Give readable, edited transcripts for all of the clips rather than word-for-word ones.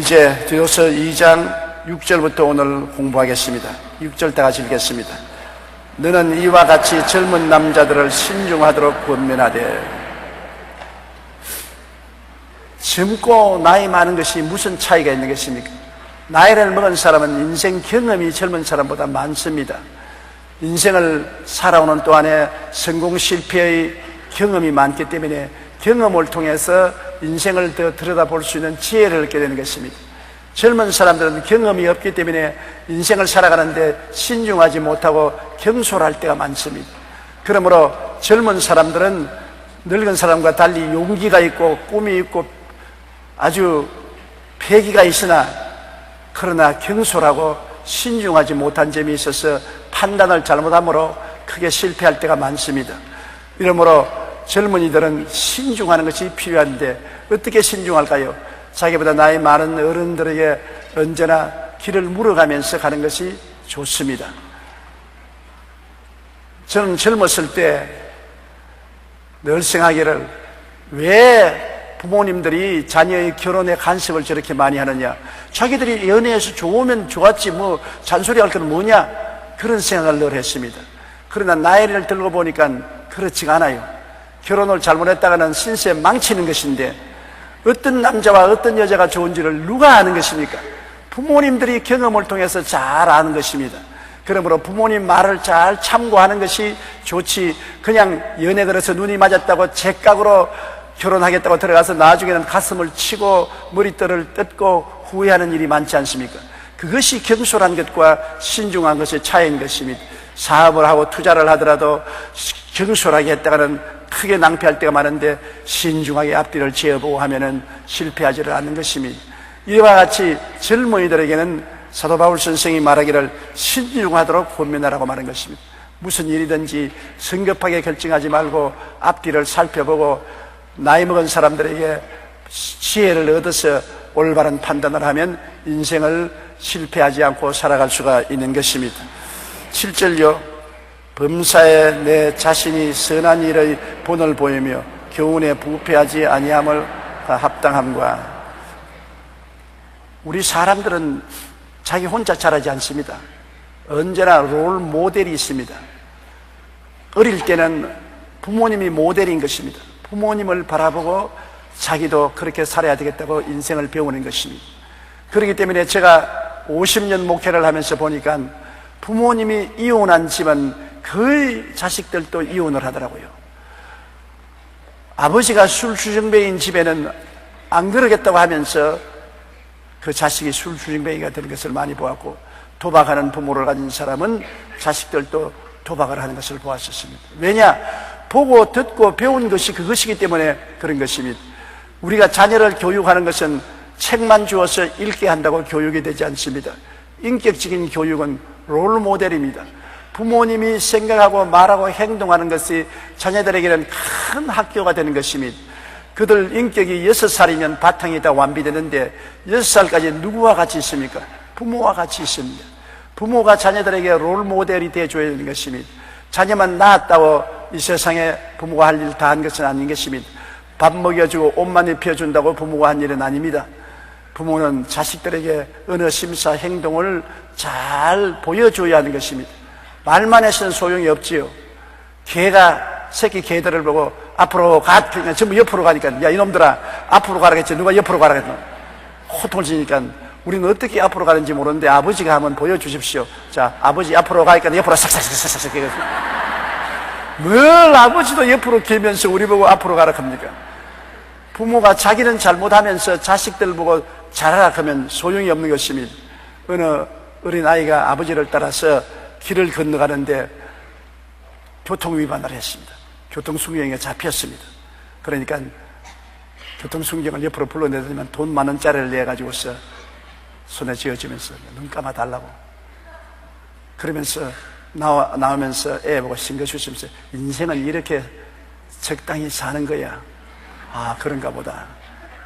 이제 디도서 2장 6절부터 오늘 공부하겠습니다. 6절 다 같이 읽겠습니다. 너는 이와 같이 젊은 남자들을 신중하도록 권면하되. 젊고 나이 많은 것이 무슨 차이가 있는 것입니까? 나이를 먹은 사람은 인생 경험이 젊은 사람보다 많습니다. 인생을 살아오는 동안에 성공 실패의 경험이 많기 때문에 경험을 통해서 인생을 더 들여다볼 수 있는 지혜를 얻게 되는 것입니다. 젊은 사람들은 경험이 없기 때문에 인생을 살아가는데 신중하지 못하고 경솔할 때가 많습니다. 그러므로 젊은 사람들은 늙은 사람과 달리 용기가 있고 꿈이 있고 아주 패기가 있으나 그러나 경솔하고 신중하지 못한 점이 있어서 판단을 잘못함으로 크게 실패할 때가 많습니다. 이러므로 젊은이들은 신중하는 것이 필요한데 어떻게 신중할까요? 자기보다 나이 많은 어른들에게 언제나 길을 물어가면서 가는 것이 좋습니다. 저는 젊었을 때 늘 생각하기를 왜 부모님들이 자녀의 결혼에 간섭을 저렇게 많이 하느냐, 자기들이 연애해서 좋으면 좋았지 뭐 잔소리할 건 뭐냐, 그런 생각을 늘 했습니다. 그러나 나이를 들고 보니까 그렇지가 않아요. 결혼을 잘못했다가는 신세 망치는 것인데 어떤 남자와 어떤 여자가 좋은지를 누가 아는 것입니까? 부모님들이 경험을 통해서 잘 아는 것입니다. 그러므로 부모님 말을 잘 참고하는 것이 좋지, 그냥 연애 들어서 눈이 맞았다고 제각으로 결혼하겠다고 들어가서 나중에는 가슴을 치고 머리털을 뜯고 후회하는 일이 많지 않습니까? 그것이 경솔한 것과 신중한 것의 차이인 것입니다. 사업을 하고 투자를 하더라도 경솔하게 했다가는 크게 낭패할 때가 많은데 신중하게 앞뒤를 지어보고 하면은 실패하지를 않는 것입니다. 이와 같이 젊은이들에게는 사도 바울 선생이 말하기를 신중하도록 권면하라고 말한 것입니다. 무슨 일이든지 성급하게 결정하지 말고 앞뒤를 살펴보고 나이 먹은 사람들에게 지혜를 얻어서 올바른 판단을 하면 인생을 실패하지 않고 살아갈 수가 있는 것입니다. 7절요. 범사에 내 자신이 선한 일의 본을 보이며 교훈에 부패하지 아니함을 합당함과. 우리 사람들은 자기 혼자 자라지 않습니다. 언제나 롤 모델이 있습니다. 어릴 때는 부모님이 모델인 것입니다. 부모님을 바라보고 자기도 그렇게 살아야 되겠다고 인생을 배우는 것입니다. 그렇기 때문에 제가 50년 목회를 하면서 보니까 부모님이 이혼한 집은 거의 자식들도 이혼을 하더라고요. 아버지가 술주정뱅이인 집에는 안 그러겠다고 하면서 그 자식이 술주정뱅이가 되는 것을 많이 보았고, 도박하는 부모를 가진 사람은 자식들도 도박을 하는 것을 보았었습니다. 왜냐? 보고 듣고 배운 것이 그것이기 때문에 그런 것입니다. 우리가 자녀를 교육하는 것은 책만 주어서 읽게 한다고 교육이 되지 않습니다. 인격적인 교육은 롤 모델입니다. 부모님이 생각하고 말하고 행동하는 것이 자녀들에게는 큰 학교가 되는 것입니다. 그들 인격이 6살이면 바탕이 다 완비되는데 6살까지 누구와 같이 있습니까? 부모와 같이 있습니다. 부모가 자녀들에게 롤 모델이 되어줘야 되는 것입니다. 자녀만 낳았다고 이 세상에 부모가 할 일 다 한 것은 아닌 것입니다. 밥 먹여주고 옷만 입혀준다고 부모가 한 일은 아닙니다. 부모는 자식들에게 언어, 심사, 행동을 잘 보여줘야 하는 것입니다. 말만 해서는 소용이 없지요. 개가 새끼 개들을 보고 앞으로 가, 그러니까 전부 옆으로 가니까, 야 이놈들아 앞으로 가라겠지, 누가 옆으로 가라겠노. 호통을 치니까 우리는 어떻게 앞으로 가는지 모르는데 아버지가 한번 보여주십시오. 자, 아버지 앞으로 가니까 옆으로 싹싹싹싹싹 해가지고. 뭘 아버지도 옆으로 길면서 우리 보고 앞으로 가라 합니까? 부모가 자기는 잘못하면서 자식들 보고 잘하라 하면 소용이 없는 것입니다. 어느 어린아이가 아버지를 따라서 길을 건너가는데 교통위반을 했습니다. 교통순경에 잡혔습니다. 그러니까 교통순경을 옆으로 불러내더니만 돈 10,000원짜리를 내가지고서 손에 쥐어주면서 눈 감아달라고 그러면서 나오면서 애 보고 신경 주시면서 인생은 이렇게 적당히 사는 거야. 아, 그런가 보다.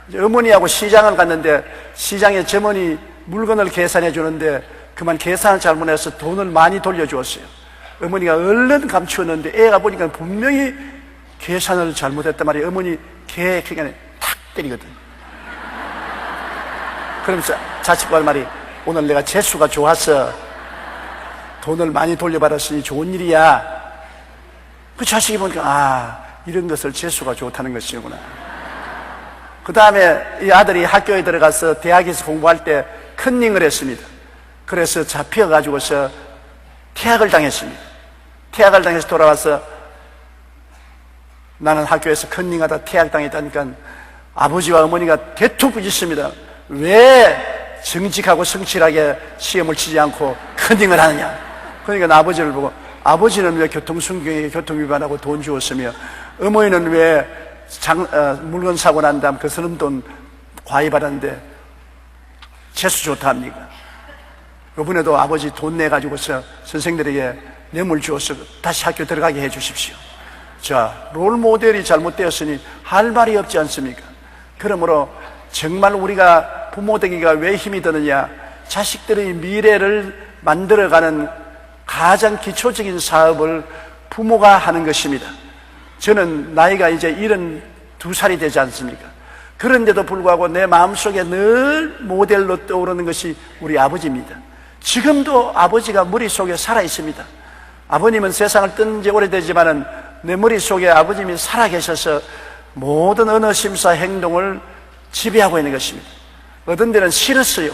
이제 어머니하고 시장을 갔는데 시장에 점원이 물건을 계산해 주는데 그만 계산을 잘못해서 돈을 많이 돌려주었어요. 어머니가 얼른 감추었는데 애가 보니까 분명히 계산을 잘못했단 말이에요. 어머니 개 그냥 탁 때리거든. 그러면서 자식과 할 말이, 오늘 내가 재수가 좋아서 돈을 많이 돌려받았으니 좋은 일이야. 그 자식이 보니까 이런 것을 재수가 좋다는 것이구나. 그 다음에 이 아들이 학교에 들어가서 대학에서 공부할 때 컨닝을 했습니다. 그래서 잡혀가지고서 퇴학을 당했습니다. 퇴학을 당해서 돌아와서 나는 학교에서 컨닝하다 퇴학당했다니까 아버지와 어머니가 대토부짓습니다. 왜 정직하고 성실하게 시험을 치지 않고 컨닝을 하느냐. 그러니까 아버지를 보고, 아버지는 왜 교통순경에 교통위반하고 돈 주었으며 어머니는 왜 물건 사고 난 다음 그 서름돈 과외받았는데 재수 좋다 합니까? 이번에도 아버지 돈 내가지고서 선생들에게 뇌물 주어서 다시 학교 들어가게 해 주십시오. 자, 롤 모델이 잘못되었으니 할 말이 없지 않습니까? 그러므로 정말 우리가 부모 되기가 왜 힘이 드느냐? 자식들의 미래를 만들어가는 가장 기초적인 사업을 부모가 하는 것입니다. 저는 나이가 이제 72살이 되지 않습니까? 그런데도 불구하고 내 마음속에 늘 모델로 떠오르는 것이 우리 아버지입니다. 지금도 아버지가 머릿속에 살아있습니다. 아버님은 세상을 뜬 지 오래되지만은 내 머릿속에 아버님이 살아계셔서 모든 언어, 심사, 행동을 지배하고 있는 것입니다. 어떤 데는 싫었어요.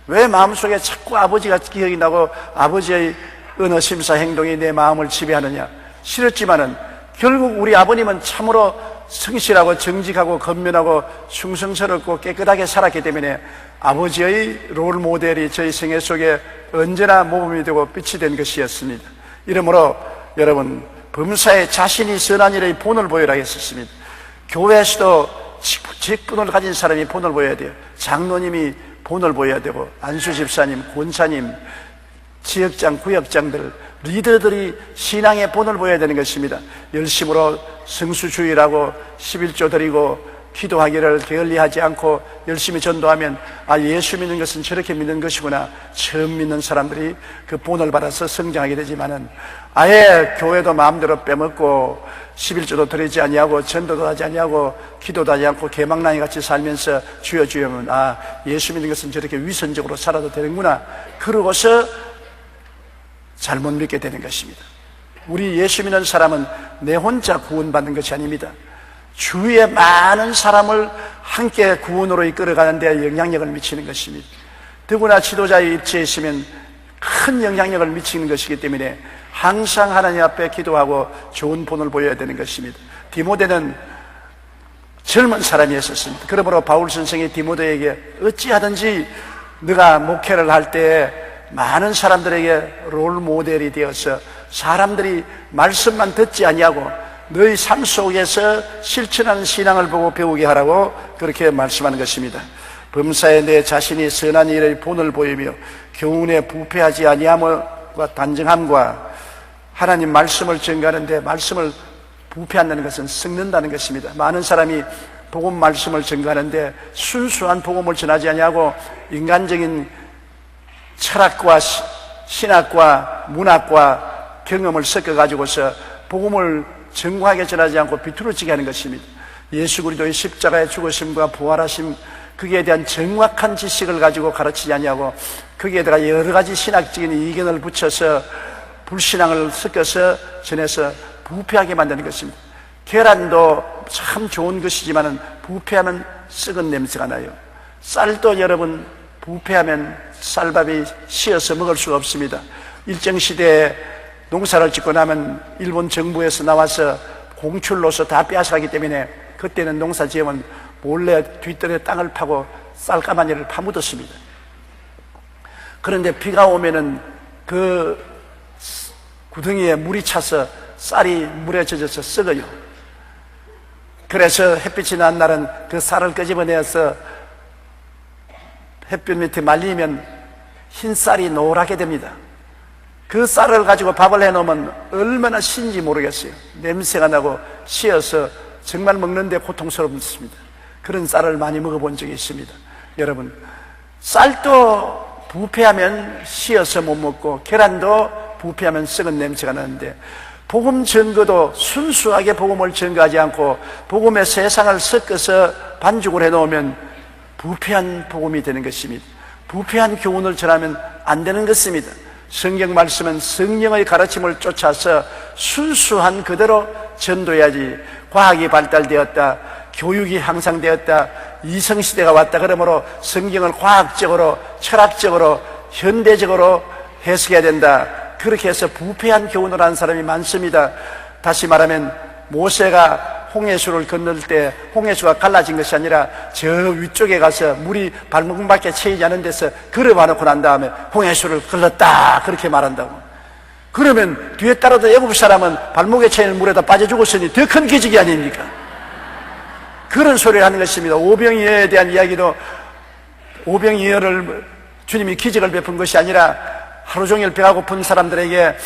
왜 마음속에 자꾸 아버지가 기억이 나고 아버지의 언어, 심사, 행동이 내 마음을 지배하느냐. 싫었지만은 결국 우리 아버님은 참으로 성실하고 정직하고 건면하고 충성스럽고 깨끗하게 살았기 때문에 아버지의 롤 모델이 저희 생애 속에 언제나 모범이 되고 빛이 된 것이었습니다. 이러므로 여러분, 범사에 자신이 선한 일의 본을 보여라 했었습니다. 교회에서도 직분을 가진 사람이 본을 보여야 돼요. 장로님이 본을 보여야 되고, 안수 집사님, 권사님, 지역장, 구역장들, 리더들이 신앙의 본을 보여야 되는 것입니다. 열심으로 성수주의라고 11조 드리고 기도하기를 게을리하지 않고 열심히 전도하면 예수 믿는 것은 저렇게 믿는 것이구나. 처음 믿는 사람들이 그 본을 받아서 성장하게 되지만은 아예 교회도 마음대로 빼먹고 11조도 드리지 아니하고 전도도 하지 아니하고 기도도 하지 않고 개망랑이 같이 살면서 주여 주여면 예수 믿는 것은 저렇게 위선적으로 살아도 되는구나. 그러고서 잘못 믿게 되는 것입니다. 우리 예수 믿는 사람은 내 혼자 구원받는 것이 아닙니다. 주위에 많은 사람을 함께 구원으로 이끌어가는 데 영향력을 미치는 것입니다. 더구나 지도자의 입지에 있으면 큰 영향력을 미치는 것이기 때문에 항상 하나님 앞에 기도하고 좋은 본을 보여야 되는 것입니다. 디모데는 젊은 사람이었습니다. 그러므로 바울 선생이 디모데에게 어찌하든지 네가 목회를 할 때 많은 사람들에게 롤 모델이 되어서 사람들이 말씀만 듣지 아니하고 너희 삶 속에서 실천하는 신앙을 보고 배우게 하라고 그렇게 말씀하는 것입니다. 범사에 내 자신이 선한 일의 본을 보이며 교훈에 부패하지 아니함과 단정함과 하나님 말씀을 전가하는데 말씀을 부패한다는 것은 썩는다는 것입니다. 많은 사람이 복음 말씀을 전가하는데 순수한 복음을 전하지 아니하고 인간적인 철학과 신학과 문학과 경험을 섞어가지고서 복음을 정확하게 전하지 않고 비뚤어지게 하는 것입니다. 예수 그리스도의 십자가의 죽으심과 부활하심, 거기에 대한 정확한 지식을 가지고 가르치지 아니하고 거기에다가 여러 가지 신학적인 이견을 붙여서 불신앙을 섞어서 전해서 부패하게 만드는 것입니다. 계란도 참 좋은 것이지만 부패하면 썩은 냄새가 나요. 쌀도 여러분 부패하면 쌀밥이 씌어서 먹을 수가 없습니다. 일정 시대에 농사를 짓고 나면 일본 정부에서 나와서 공출로서 다 빼앗아가기 때문에 그때는 농사 지으면 몰래 뒷뜰에 땅을 파고 쌀가마니를 파묻었습니다. 그런데 비가 오면은 그 구덩이에 물이 차서 쌀이 물에 젖어서 썩어요. 그래서 햇빛이 난 날은 그 쌀을 끄집어내서 햇볕 밑에 말리면 흰 쌀이 노랗게 됩니다. 그 쌀을 가지고 밥을 해놓으면 얼마나 신지 모르겠어요. 냄새가 나고 씌어서 정말 먹는데 고통스럽습니다. 그런 쌀을 많이 먹어본 적이 있습니다. 여러분, 쌀도 부패하면 씌어서 못 먹고 계란도 부패하면 썩은 냄새가 나는데 복음 증거도 순수하게 복음을 증거하지 않고 복음의 세상을 섞어서 반죽을 해놓으면 부패한 복음이 되는 것입니다. 부패한 교훈을 전하면 안 되는 것입니다. 성경 말씀은 성령의 가르침을 쫓아서 순수한 그대로 전도해야지. 과학이 발달되었다, 교육이 향상되었다, 이성시대가 왔다 그러므로 성경을 과학적으로, 철학적으로, 현대적으로 해석해야 된다. 그렇게 해서 부패한 교훈을 하는 사람이 많습니다. 다시 말하면 모세가 홍해수를 건널 때 홍해수가 갈라진 것이 아니라 저 위쪽에 가서 물이 발목밖에 채이지 않은 데서 걸어봐놓고 난 다음에 홍해수를 걸렀다 그렇게 말한다고. 그러면 뒤에 따라도 애굽 사람은 발목에 채이는 물에다 빠져 죽었으니 더 큰 기적이 아닙니까? 그런 소리를 하는 것입니다. 오병이어에 대한 이야기도 오병이어를 주님이 기적을 베푼 것이 아니라 하루 종일 배가 고픈 사람들에게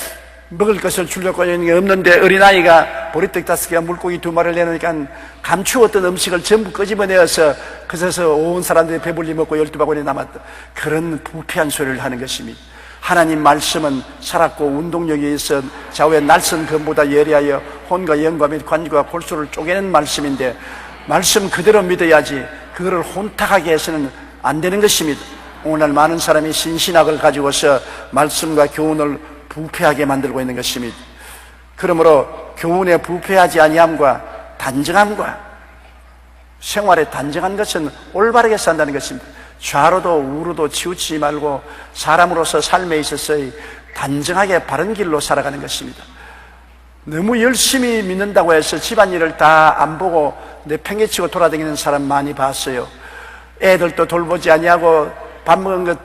먹을 것을 주려고 하는 게 없는데 어린아이가 보리떡 5개와 물고기 2마리를 내놓으니까 감추었던 음식을 전부 끄집어내어서 그래서 온 사람들이 배불리 먹고 12바구니 남았다. 그런 부패한 소리를 하는 것입니다. 하나님 말씀은 살았고 운동력이 있어 좌우의 날선 검보다 예리하여 혼과 영과 및 관과 골수를 쪼개는 말씀인데 말씀 그대로 믿어야지 그거를 혼탁하게 해서는 안 되는 것입니다. 오늘날 많은 사람이 신신학을 가지고서 말씀과 교훈을 부패하게 만들고 있는 것입니다. 그러므로 교훈에 부패하지 아니함과 단정함과 생활에 단정한 것은 올바르게 산다는 것입니다. 좌로도 우로도 치우치지 말고 사람으로서 삶에 있어서 단정하게 바른 길로 살아가는 것입니다. 너무 열심히 믿는다고 해서 집안일을 다 안 보고 내팽개치고 돌아다니는 사람 많이 봤어요. 애들도 돌보지 아니하고 밥 먹은 것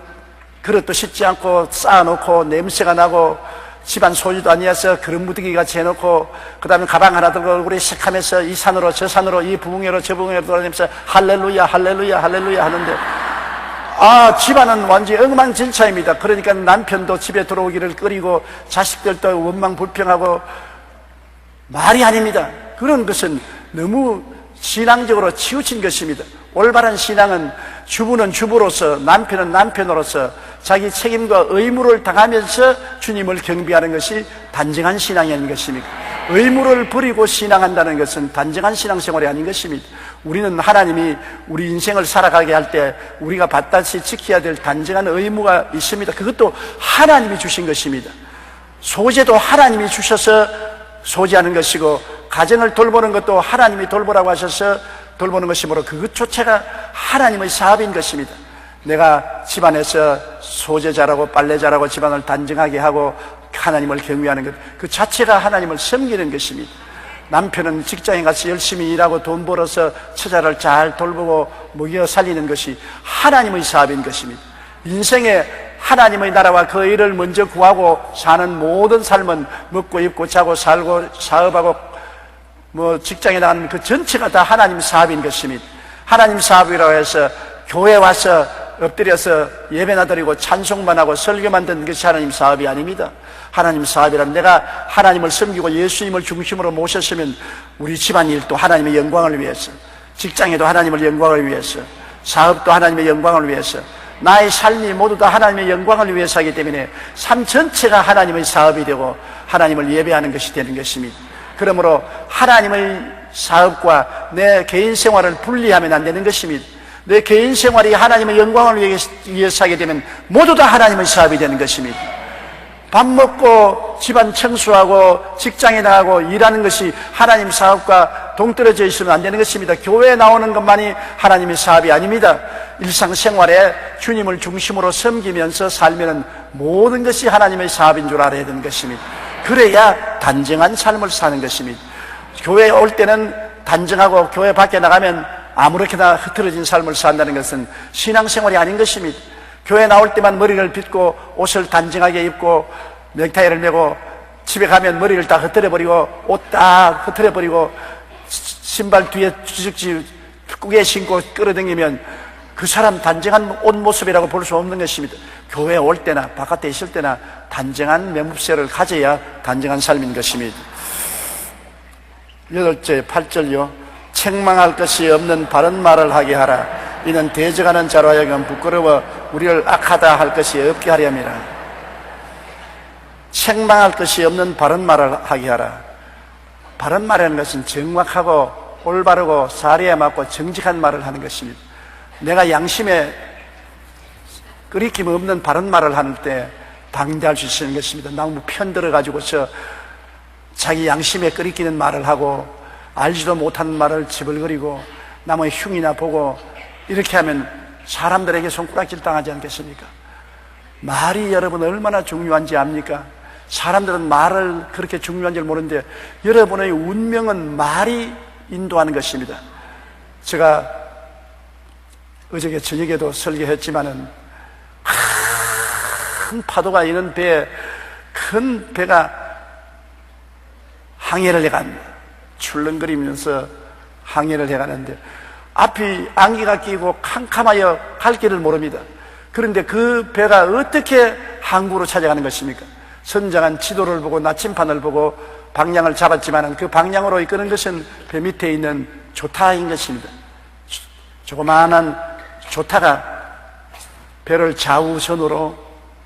그릇도 씻지 않고 쌓아놓고 냄새가 나고 집안 소유도 아니어서 그릇 무더기같이 해놓고 그 다음에 가방 하나 들고 얼굴이 색하면서 이 산으로 저 산으로 이 부흥회로 저 부흥회로 돌아다니면서 할렐루야 할렐루야 할렐루야 하는데 집안은 완전히 엉망진창입니다. 그러니까 남편도 집에 들어오기를 꺼리고 자식들도 원망불평하고 말이 아닙니다. 그런 것은 너무 신앙적으로 치우친 것입니다. 올바른 신앙은 주부는 주부로서 남편은 남편으로서 자기 책임과 의무를 당하면서 주님을 경배하는 것이 단정한 신앙이 아닌 것입니까? 의무를 버리고 신앙한다는 것은 단정한 신앙생활이 아닌 것입니다. 우리는 하나님이 우리 인생을 살아가게 할 때 우리가 받다시 지켜야 될 단정한 의무가 있습니다. 그것도 하나님이 주신 것입니다. 소재도 하나님이 주셔서 소재하는 것이고 가정을 돌보는 것도 하나님이 돌보라고 하셔서 돌보는 것이므로 그것조차가 하나님의 사업인 것입니다. 내가 집안에서 소재 잘하고 빨래 잘하고 집안을 단정하게 하고 하나님을 경외하는 것, 그 자체가 하나님을 섬기는 것입니다. 남편은 직장에 가서 열심히 일하고 돈 벌어서 처자를 잘 돌보고 먹여 살리는 것이 하나님의 사업인 것입니다. 인생에 하나님의 나라와 그 일을 먼저 구하고 사는 모든 삶은 먹고 입고 자고 살고 사업하고 직장에 나가는 그 전체가 다 하나님 사업인 것입니다. 하나님 사업이라고 해서 교회 와서 엎드려서 예배나 드리고 찬송만 하고 설교만 듣는 것이 하나님 사업이 아닙니다. 하나님 사업이란 내가 하나님을 섬기고 예수님을 중심으로 모셨으면 우리 집안일도 하나님의 영광을 위해서, 직장에도 하나님의 영광을 위해서, 사업도 하나님의 영광을 위해서, 나의 삶이 모두 다 하나님의 영광을 위해서 하기 때문에 삶 전체가 하나님의 사업이 되고 하나님을 예배하는 것이 되는 것입니다. 그러므로 하나님의 사업과 내 개인 생활을 분리하면 안 되는 것입니다. 내 개인 생활이 하나님의 영광을 위해서 하게 되면 모두 다 하나님의 사업이 되는 것입니다. 밥 먹고 집안 청소하고 직장에 나가고 일하는 것이 하나님 사업과 동떨어져 있으면 안 되는 것입니다. 교회에 나오는 것만이 하나님의 사업이 아닙니다. 일상생활에 주님을 중심으로 섬기면서 살면 모든 것이 하나님의 사업인 줄 알아야 되는 것입니다. 그래야 단정한 삶을 사는 것입니다. 교회에 올 때는 단정하고 교회 밖에 나가면 아무렇게나 흐트러진 삶을 산다는 것은 신앙생활이 아닌 것입니다. 교회 나올 때만 머리를 빗고 옷을 단정하게 입고 넥타이를 메고 집에 가면 머리를 다 흐트려버리고 옷 다 흐트려버리고 신발 뒤에 주적지 꾸게 신고 끌어당기면 그 사람 단정한 옷 모습이라고 볼 수 없는 것입니다. 교회에 올 때나 바깥에 있을 때나 단정한 매무새를 가져야 단정한 삶인 것입니다. 8절 8절요. 책망할 것이 없는 바른 말을 하게 하라. 이는 대적하는 자로 하여금 부끄러워 우리를 악하다 할 것이 없게 하려 함이라. 책망할 것이 없는 바른 말을 하게 하라. 바른 말이라는 것은 정확하고 올바르고 사리에 맞고 정직한 말을 하는 것입니다. 내가 양심에 끓이김 없는 바른 말을 하는 때 당대할 수 있는 것입니다. 너무 편들어 가지고서 자기 양심에 끓이기는 말을 하고 알지도 못하는 말을 지불거리고 남의 흉이나 보고 이렇게 하면 사람들에게 손가락질 당하지 않겠습니까? 말이 여러분 얼마나 중요한지 압니까? 사람들은 말을 그렇게 중요한 줄 모르는데 여러분의 운명은 말이 인도하는 것입니다. 제가 어저께 저녁에도 설교했지만은 큰 파도가 있는 배에 큰 배가 항해를 해갑니다. 출렁거리면서 항해를 해가는데 앞이 안개가 끼고 캄캄하여 갈 길을 모릅니다. 그런데 그 배가 어떻게 항구로 찾아가는 것입니까? 선장한 지도를 보고 나침판을 보고 방향을 잡았지만 그 방향으로 이끄는 것은 배 밑에 있는 조타인 것입니다. 조그마한 조타가 배를 좌우선으로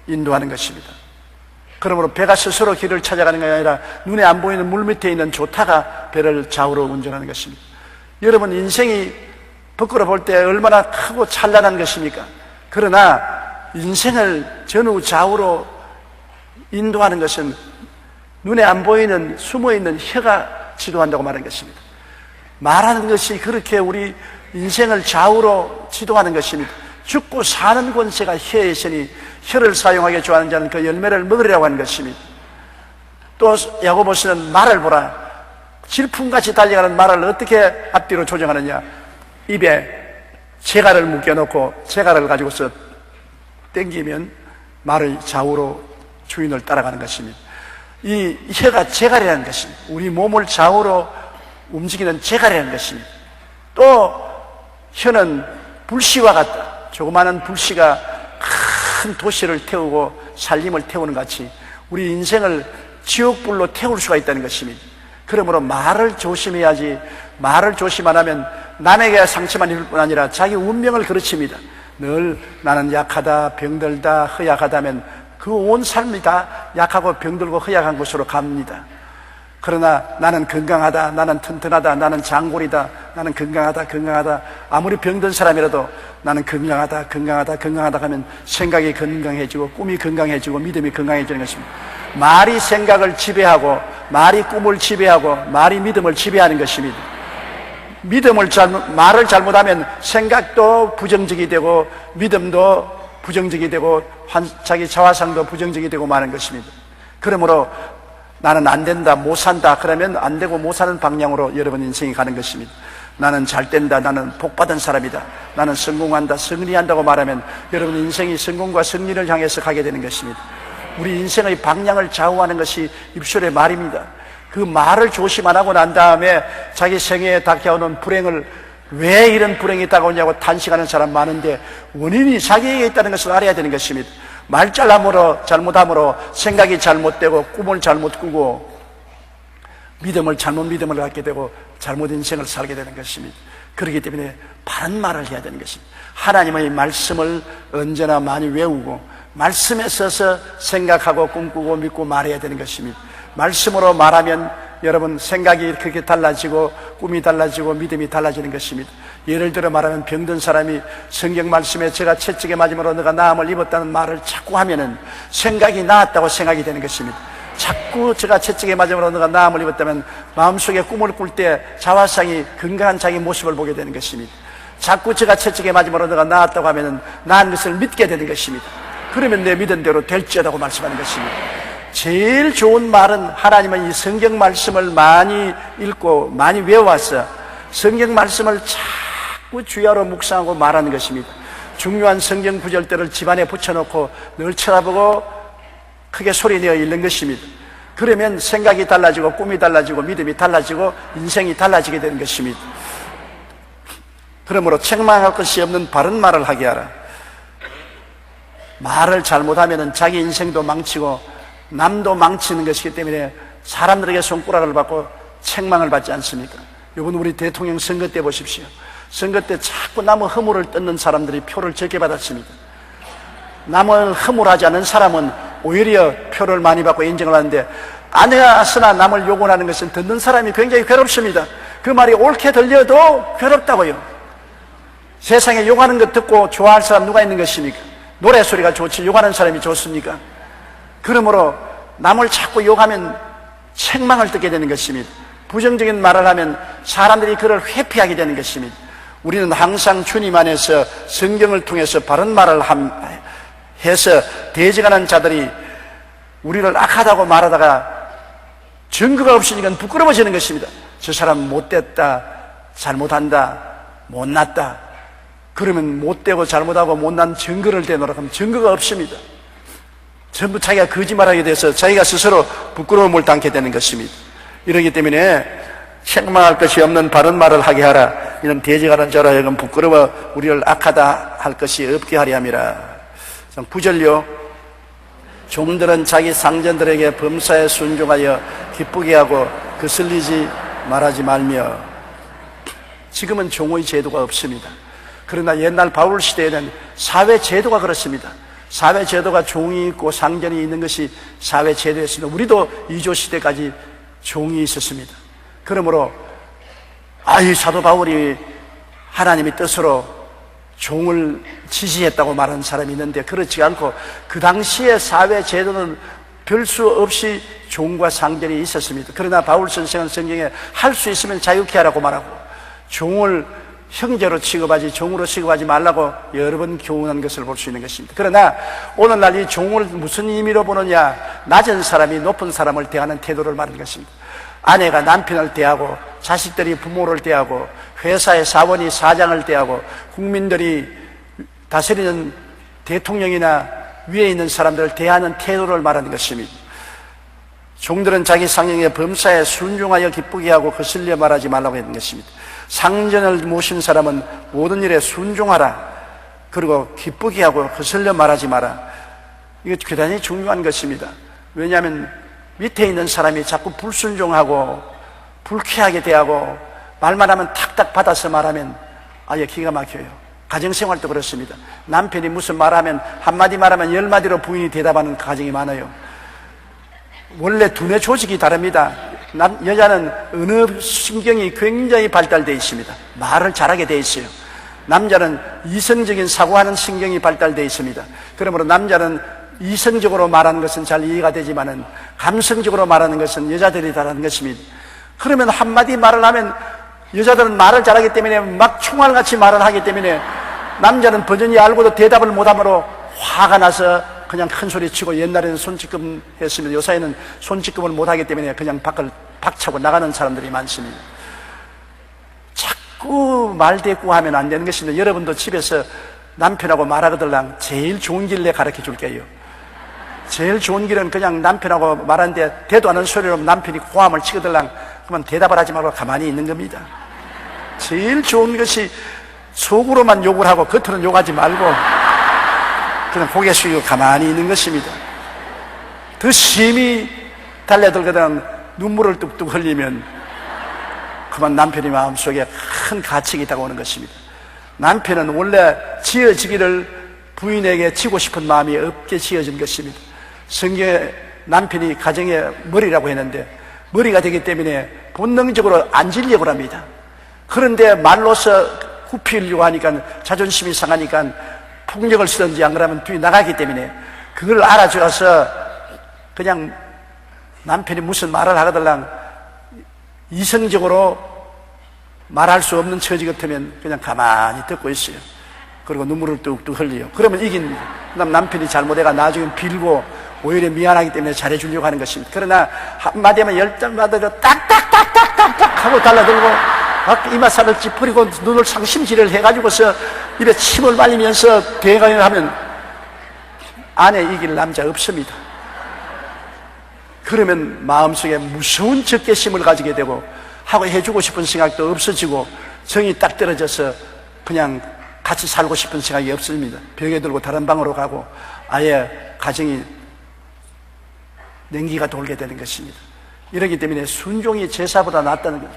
인도하는 것입니다. 그러므로 배가 스스로 길을 찾아가는 것이 아니라 눈에 안 보이는 물 밑에 있는 조타가 배를 좌우로 운전하는 것입니다. 여러분 인생이 밖으로 볼 때 얼마나 크고 찬란한 것입니까? 그러나 인생을 전후 좌우로 인도하는 것은 눈에 안 보이는 숨어있는 혀가 지도한다고 말하는 것입니다. 말하는 것이 그렇게 우리 인생을 좌우로 지도하는 것입니다. 죽고 사는 권세가 혀에 있으니 혀를 사용하게 좋아하는 자는 그 열매를 먹으리라고 하는 것입니다. 또 야고보서는 말을 보라. 질풍같이 달려가는 말을 어떻게 앞뒤로 조정하느냐. 입에 재갈을 묶여놓고 재갈을 가지고서 땡기면 말을 좌우로 주인을 따라가는 것입니다. 이 혀가 재갈이라는 것입니다. 우리 몸을 좌우로 움직이는 재갈이라는 것입니다. 또 혀는 불씨와 같다. 조그마한 불씨가 큰 도시를 태우고 살림을 태우는 같이 우리 인생을 지옥불로 태울 수가 있다는 것입니다. 그러므로 말을 조심해야지. 말을 조심 안 하면 남에게 상처만 입을 뿐 아니라 자기 운명을 그르칩니다. 늘 나는 약하다, 병들다, 허약하다면 그 온 삶이 다 약하고 병들고 허약한 곳으로 갑니다. 그러나 나는 건강하다, 나는 튼튼하다, 나는 장골이다, 나는 건강하다 아무리 병든 사람이라도 나는 건강하다 하면 생각이 건강해지고 꿈이 건강해지고 믿음이 건강해지는 것입니다. 말이 생각을 지배하고 말이 꿈을 지배하고 말이 믿음을 지배하는 것입니다. 말을 잘못하면 생각도 부정적이 되고 믿음도 부정적이 되고 자기 자화상도 부정적이 되고 마는 것입니다. 그러므로 나는 안 된다, 못 산다 그러면 안 되고 못 사는 방향으로 여러분 인생이 가는 것입니다. 나는 잘 된다, 나는 복받은 사람이다, 나는 성공한다, 승리한다고 말하면 여러분 인생이 성공과 승리를 향해서 가게 되는 것입니다. 우리 인생의 방향을 좌우하는 것이 입술의 말입니다. 그 말을 조심 안 하고 난 다음에 자기 생애에 닥쳐오는 불행을 왜 이런 불행이 다가오냐고 탄식하는 사람 많은데 원인이 자기에게 있다는 것을 알아야 되는 것입니다. 잘못함으로 생각이 잘못되고 꿈을 잘못 꾸고 잘못 믿음을 갖게 되고 잘못 인생을 살게 되는 것입니다. 그렇기 때문에 바른 말을 해야 되는 것입니다. 하나님의 말씀을 언제나 많이 외우고 말씀에 서서 생각하고 꿈꾸고 믿고 말해야 되는 것입니다. 말씀으로 말하면 여러분 생각이 그렇게 달라지고 꿈이 달라지고 믿음이 달라지는 것입니다. 예를 들어 말하면 병든 사람이 성경 말씀에 제가 채찍에 맞음으로 너가 나음을 입었다는 말을 자꾸 하면은 생각이 나았다고 생각이 되는 것입니다. 자꾸 제가 채찍에 맞음으로 너가 나음을 입었다면 마음속에 꿈을 꿀 때 자화상이 건강한 자기 모습을 보게 되는 것입니다. 자꾸 제가 채찍에 맞음으로 너가 나았다고 하면은 나은 것을 믿게 되는 것입니다. 그러면 내 믿은 대로 될지어다고 말씀하는 것입니다. 제일 좋은 말은 하나님의 이 성경 말씀을 많이 읽고 많이 외워서 성경 말씀을 자꾸 주야로 묵상하고 말하는 것입니다. 중요한 성경 구절들을 집안에 붙여놓고 늘 쳐다보고 크게 소리내어 읽는 것입니다. 그러면 생각이 달라지고 꿈이 달라지고 믿음이 달라지고 인생이 달라지게 되는 것입니다. 그러므로 책망할 것이 없는 바른 말을 하게 하라. 말을 잘못하면 자기 인생도 망치고 남도 망치는 것이기 때문에 사람들에게 손가락을 받고 책망을 받지 않습니까? 이번 우리 대통령 선거 때 보십시오. 선거 때 자꾸 남의 허물을 뜯는 사람들이 표를 적게 받았습니다. 남을 허물하지 않은 사람은 오히려 표를 많이 받고 인정을 하는데 아내가 남을 욕을 하는 것은 듣는 사람이 굉장히 괴롭습니다. 그 말이 옳게 들려도 괴롭다고요. 세상에 욕하는 것 듣고 좋아할 사람 누가 있는 것입니까? 노래소리가 좋지 욕하는 사람이 좋습니까? 그러므로 남을 자꾸 욕하면 책망을 듣게 되는 것입니다. 부정적인 말을 하면 사람들이 그를 회피하게 되는 것입니다. 우리는 항상 주님 안에서 성경을 통해서 바른 말을 해서 대적하는 자들이 우리를 악하다고 말하다가 증거가 없으니까 부끄러워지는 것입니다. 저 사람 못됐다, 잘못한다, 못났다. 그러면 못되고 잘못하고 못난 증거를 대놓으라 하면 증거가 없습니다. 전부 자기가 거짓말하게 돼서 자기가 스스로 부끄러움을 당게 되는 것입니다. 이러기 때문에 책망할 것이 없는 바른 말을 하게 하라. 이는 대적하는 자로 하여금 부끄러워 우리를 악하다 할 것이 없게 하려 함이라. 9절요. 종들은 자기 상전들에게 범사에 순종하여 기쁘게 하고 거슬리지 말하지 말며. 지금은 종의 제도가 없습니다. 그러나 옛날 바울 시대에는 사회 제도가 그렇습니다. 사회 제도가 종이 있고 상전이 있는 것이 사회 제도였습니다. 우리도 이조 시대까지 종이 있었습니다. 그러므로 이 사도 바울이 하나님의 뜻으로 종을 지지했다고 말하는 사람이 있는데 그렇지 않고 그 당시의 사회 제도는 별 수 없이 종과 상전이 있었습니다. 그러나 바울 선생은 성경에 할 수 있으면 자유케 하라고 말하고 종을 형제로 취급하지 종으로 취급하지 말라고 여러 번 교훈한 것을 볼 수 있는 것입니다. 그러나 오늘날 이 종을 무슨 의미로 보느냐, 낮은 사람이 높은 사람을 대하는 태도를 말하는 것입니다. 아내가 남편을 대하고 자식들이 부모를 대하고 회사의 사원이 사장을 대하고 국민들이 다스리는 대통령이나 위에 있는 사람들을 대하는 태도를 말하는 것입니다. 종들은 자기 상령의 범사에 순종하여 기쁘게 하고 거슬려 말하지 말라고 했는 것입니다. 상전을 모신 사람은 모든 일에 순종하라. 그리고 기쁘게 하고 거슬려 말하지 마라. 이거 대단히 중요한 것입니다. 왜냐하면 밑에 있는 사람이 자꾸 불순종하고 불쾌하게 대하고 말만 하면 탁탁 받아서 말하면 아예 기가 막혀요. 가정생활도 그렇습니다. 남편이 무슨 말하면 한마디 말하면 10마디로 부인이 대답하는 가정이 많아요. 원래 두뇌 조직이 다릅니다. 여자는 언어 신경이 굉장히 발달되어 있습니다. 말을 잘하게 되어 있어요. 남자는 이성적인 사고하는 신경이 발달되어 있습니다. 그러므로 남자는 이성적으로 말하는 것은 잘 이해가 되지만은 감성적으로 말하는 것은 여자들이 잘하는 것입니다. 그러면 한마디 말을 하면 여자들은 말을 잘하기 때문에 막 총알같이 말을 하기 때문에 남자는 버전이 알고도 대답을 못하므로 화가 나서 그냥 큰 소리 치고 옛날에는 손찌끔 했으면 요새는 손찌끔을 못하기 때문에 그냥 밖을 박차고 나가는 사람들이 많습니다. 자꾸 말대꾸 하면 안 되는 것입니다. 여러분도 집에서 남편하고 말하거들랑 제일 좋은 길래 가르쳐 줄게요. 제일 좋은 길은 그냥 남편하고 말하는데 대도 않은 소리로 남편이 고함을 치거들랑 그러면 대답을 하지 말고 가만히 있는 겁니다. 제일 좋은 것이 속으로만 욕을 하고 겉으로는 욕하지 말고 그냥 고개 숙이고 가만히 있는 것입니다. 더 심히 달려들거든 눈물을 뚝뚝 흘리면 그만 남편의 마음속에 큰 가책이 다가오는 것입니다. 남편은 원래 지어지기를 부인에게 지고 싶은 마음이 없게 지어진 것입니다. 성경에 남편이 가정의 머리라고 했는데 머리가 되기 때문에 본능적으로 안 지려고 합니다. 그런데 말로서 굽히려고 하니까 자존심이 상하니까 폭력을 쓰든지 안 그러면 뒤에 나가기 때문에 그걸 알아줘서 그냥 남편이 무슨 말을 하거들랑 이성적으로 말할 수 없는 처지 같으면 그냥 가만히 듣고 있어요. 그리고 눈물을 뚝뚝 흘려요. 그러면 이긴 남편이 잘못해가 나중에 빌고 오히려 미안하기 때문에 잘해주려고 하는 것입니다. 그러나 한마디 하면 열장마다 딱딱딱딱딱딱 하고 달라들고 막 이마살을 찌푸리고 눈을 상심질을 해가지고서 입에 침을 말리면서 대응을 하면 아내 이길 남자 없습니다. 그러면 마음속에 무서운 적개심을 가지게 되고 하고 해주고 싶은 생각도 없어지고 정이 딱 떨어져서 그냥 같이 살고 싶은 생각이 없습니다. 벽에 들고 다른 방으로 가고 아예 가정이 냉기가 돌게 되는 것입니다. 이렇기 때문에 순종이 제사보다 낫다는 거죠.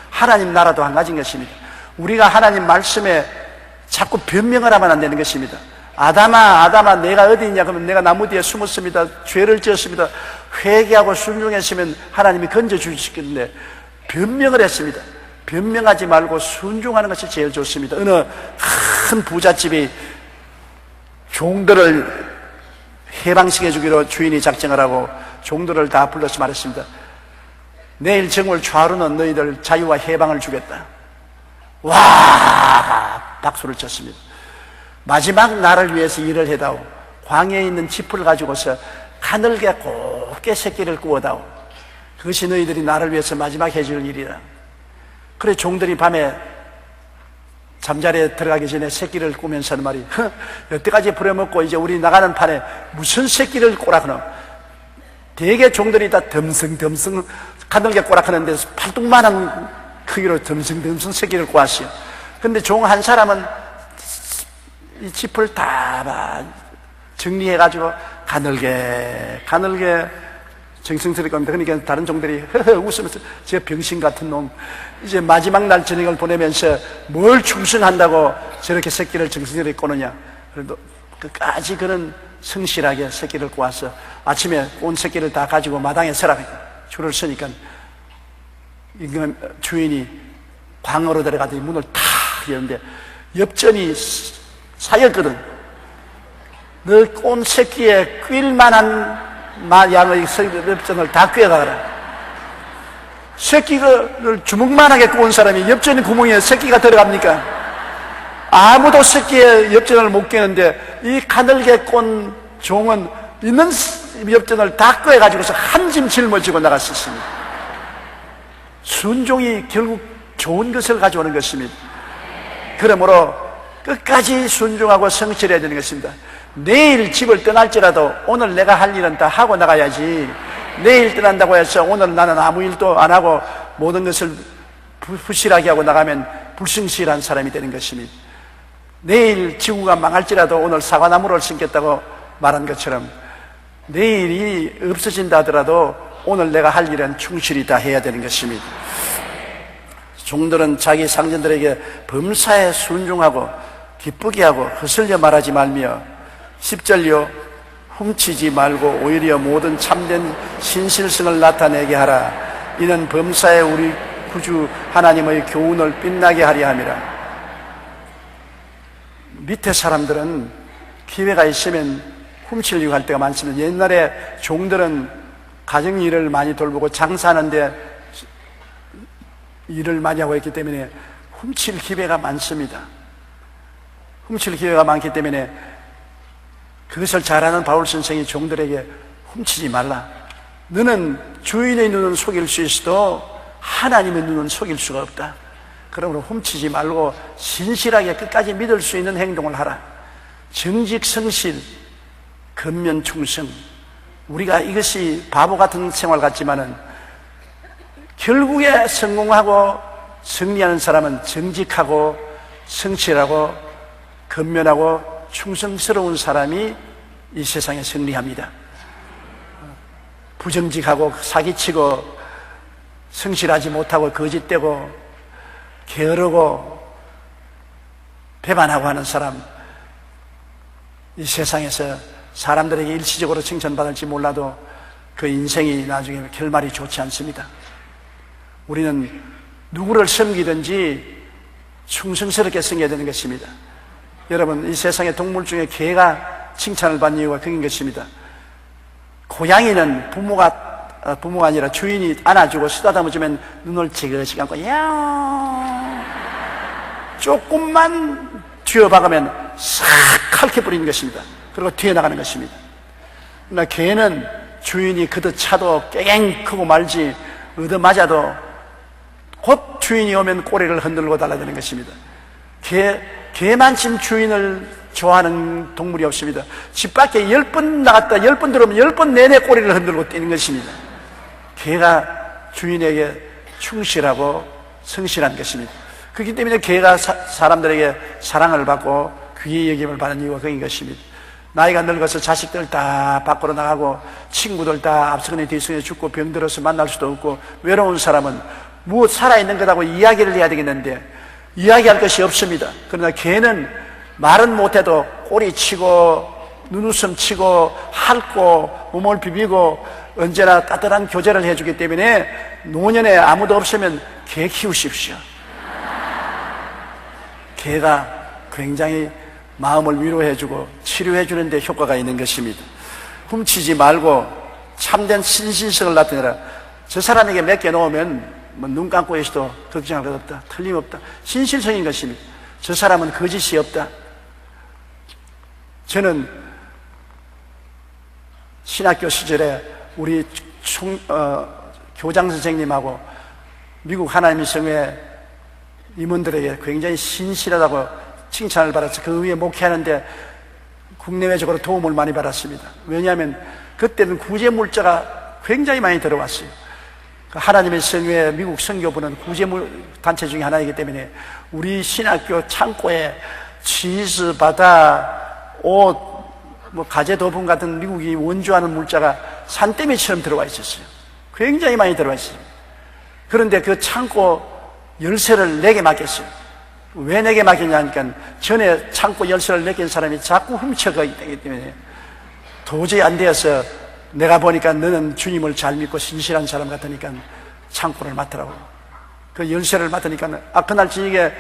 하나님 나라도 한 가지인 것입니다. 우리가 하나님 말씀에 자꾸 변명을 하면 안 되는 것입니다. 아담아 내가 어디 있냐 그러면 내가 나무 뒤에 숨었습니다. 죄를 지었습니다. 회개하고 순종했으면 하나님이 건져주실 건데 변명을 했습니다. 변명하지 말고 순종하는 것이 제일 좋습니다. 어느 큰 부잣집이 종들을 해방시켜 주기로 주인이 작정을 하고 종들을 다 불러서 말했습니다. 내일 정월 초하루는 너희들 자유와 해방을 주겠다. 와! 박수를 쳤습니다. 마지막 날을 위해서 일을 해다오. 광야에 있는 짚을 가지고서 가늘게 곱게 새끼를 구워다오. 그것이 너희들이 나를 위해서 마지막 해줄 일이라. 그래 종들이 밤에 잠자리에 들어가기 전에 새끼를 꾸면서 하는 말이, 여태까지 부려먹고 이제 우리 나가는 판에 무슨 새끼를 꼬라하노. 대개 종들이 다 덤승덤승 가늘게 꼬락하는 데서 팔뚝만한 크기로 덤승덤승 새끼를 꼬았어요. 근데 종 한 사람은 이 짚을 다 정리해가지고 가늘게 정성스럽게 겁니다. 그러니까 다른 종들이 웃으면서 저 병신 같은 놈, 이제 마지막 날 저녁을 보내면서 뭘 충성한다고 저렇게 새끼를 정성스럽게 꼬느냐. 그래도 끝까지 그런 성실하게 새끼를 꼬아서 아침에 온 새끼를 다 가지고 마당에 서라 줄을 서니까 주인이 광으로 들어가더니 문을 탁 여는데 엽전이 사였거든. 너 꼰 새끼에 낄만한 양의 엽전을 다 꿰어가라. 새끼를 주먹만하게 구운 사람이 엽전 구멍에 새끼가 들어갑니까? 아무도 새끼의 엽전을 못 꿰는데 이 가늘게 꼰 종은 있는 엽전을 다 꿰가지고서 한 짐 짊어지고 나갔었습니다. 순종이 결국 좋은 것을 가져오는 것입니다. 그러므로 끝까지 순종하고 성실해야 되는 것입니다. 내일 집을 떠날지라도 오늘 내가 할 일은 다 하고 나가야지. 내일 떠난다고 해서 오늘 나는 아무 일도 안 하고 모든 것을 부실하게 하고 나가면 불성실한 사람이 되는 것입니다. 내일 지구가 망할지라도 오늘 사과나무를 심겠다고 말한 것처럼 내일이 없어진다 하더라도 오늘 내가 할 일은 충실히 다 해야 되는 것입니다. 종들은 자기 상전들에게 범사에 순종하고 기쁘게 하고 거슬려 말하지 말며 10절요 훔치지 말고 오히려 모든 참된 신실성을 나타내게 하라. 이는 범사에 우리 구주 하나님의 교훈을 빛나게 하려 함이라. 밑에 사람들은 기회가 있으면 훔치려고 할 때가 많습니다. 옛날에 종들은 가정일을 많이 돌보고 장사하는데 일을 많이 하고 있기 때문에 훔칠 기회가 많습니다. 훔칠 기회가 많기 때문에 그것을 잘하는 바울 선생이 종들에게 훔치지 말라. 너는 주인의 눈은 속일 수 있어도 하나님의 눈은 속일 수가 없다. 그러므로 훔치지 말고 신실하게 끝까지 믿을 수 있는 행동을 하라. 정직, 성실, 근면, 충성. 우리가 이것이 바보 같은 생활 같지만은 결국에 성공하고 승리하는 사람은 정직하고 성실하고 근면하고 충성스러운 사람이 이 세상에 승리합니다. 부정직하고 사기치고 성실하지 못하고 거짓되고 게으르고 배반하고 하는 사람, 이 세상에서 사람들에게 일시적으로 칭찬받을지 몰라도 그 인생이 나중에 결말이 좋지 않습니다. 우리는 누구를 섬기든지 충성스럽게 섬겨야 되는 것입니다. 여러분, 이 세상의 동물 중에 개가 칭찬을 받는 이유가 그인 것입니다. 고양이는 부모가 아니라 주인이 안아주고 쓰다듬어주면 눈을 지그시 감고 야옹 조금만 뒤어박으면 싹 핥혀버리는 것입니다. 그리고 뒤에 나가는 것입니다. 그러나 개는 주인이 그듯 차도 깨갱 크고 말지 얻어맞아도 곧 주인이 오면 꼬리를 흔들고 달라드는 것입니다. 개만 지금 주인을 좋아하는 동물이 없습니다. 집 밖에 10번 나갔다 10번 들어오면 10번 내내 꼬리를 흔들고 뛰는 것입니다. 개가 주인에게 충실하고 성실한 것입니다. 그렇기 때문에 개가 사람들에게 사랑을 받고 귀의 여김을 받는 이유가 그인 것입니다. 나이가 늙어서 자식들 다 밖으로 나가고 친구들 다 앞서거니 뒤서거니 죽고 병들어서 만날 수도 없고 외로운 사람은 무엇 살아있는 것하고 이야기를 해야 되겠는데 이야기할 것이 없습니다. 그러나 개는 말은 못해도 꼬리치고 눈웃음 치고 핥고 몸을 비비고 언제나 따뜻한 교제를 해주기 때문에 노년에 아무도 없으면 개 키우십시오. 개가 굉장히 마음을 위로해주고 치료해주는 데 효과가 있는 것입니다. 훔치지 말고 참된 신실성을 나타내라. 저 사람에게 맡겨놓으면 눈 감고 있어도 걱정할 것 없다, 틀림없다. 신실성인 것입니다. 저 사람은 거짓이 없다. 저는 신학교 시절에 우리 교장 선생님하고 미국 하나님의 성회 임원들에게 굉장히 신실하다고 칭찬을 받았어요. 그 위에 목회하는데 국내외적으로 도움을 많이 받았습니다. 왜냐하면 그때는 구제물자가 굉장히 많이 들어왔어요. 하나님의 성회 미국 선교부는 구제물 단체 중에 하나이기 때문에 우리 신학교 창고에 치즈, 바다, 옷, 가재 도분 같은 미국이 원주하는 물자가 산더미처럼 들어와 있었어요. 굉장히 많이 들어와 있어요. 그런데 그 창고 열쇠를 내게 맡겼어요. 왜 내게 맡겼냐니까 전에 창고 열쇠를 맡긴 사람이 자꾸 훔쳐가기 때문에 도저히 안 되어서 내가 보니까 너는 주님을 잘 믿고 신실한 사람 같으니까 창고를 맡으라고. 그 열쇠를 맡으니까 그날 저녁에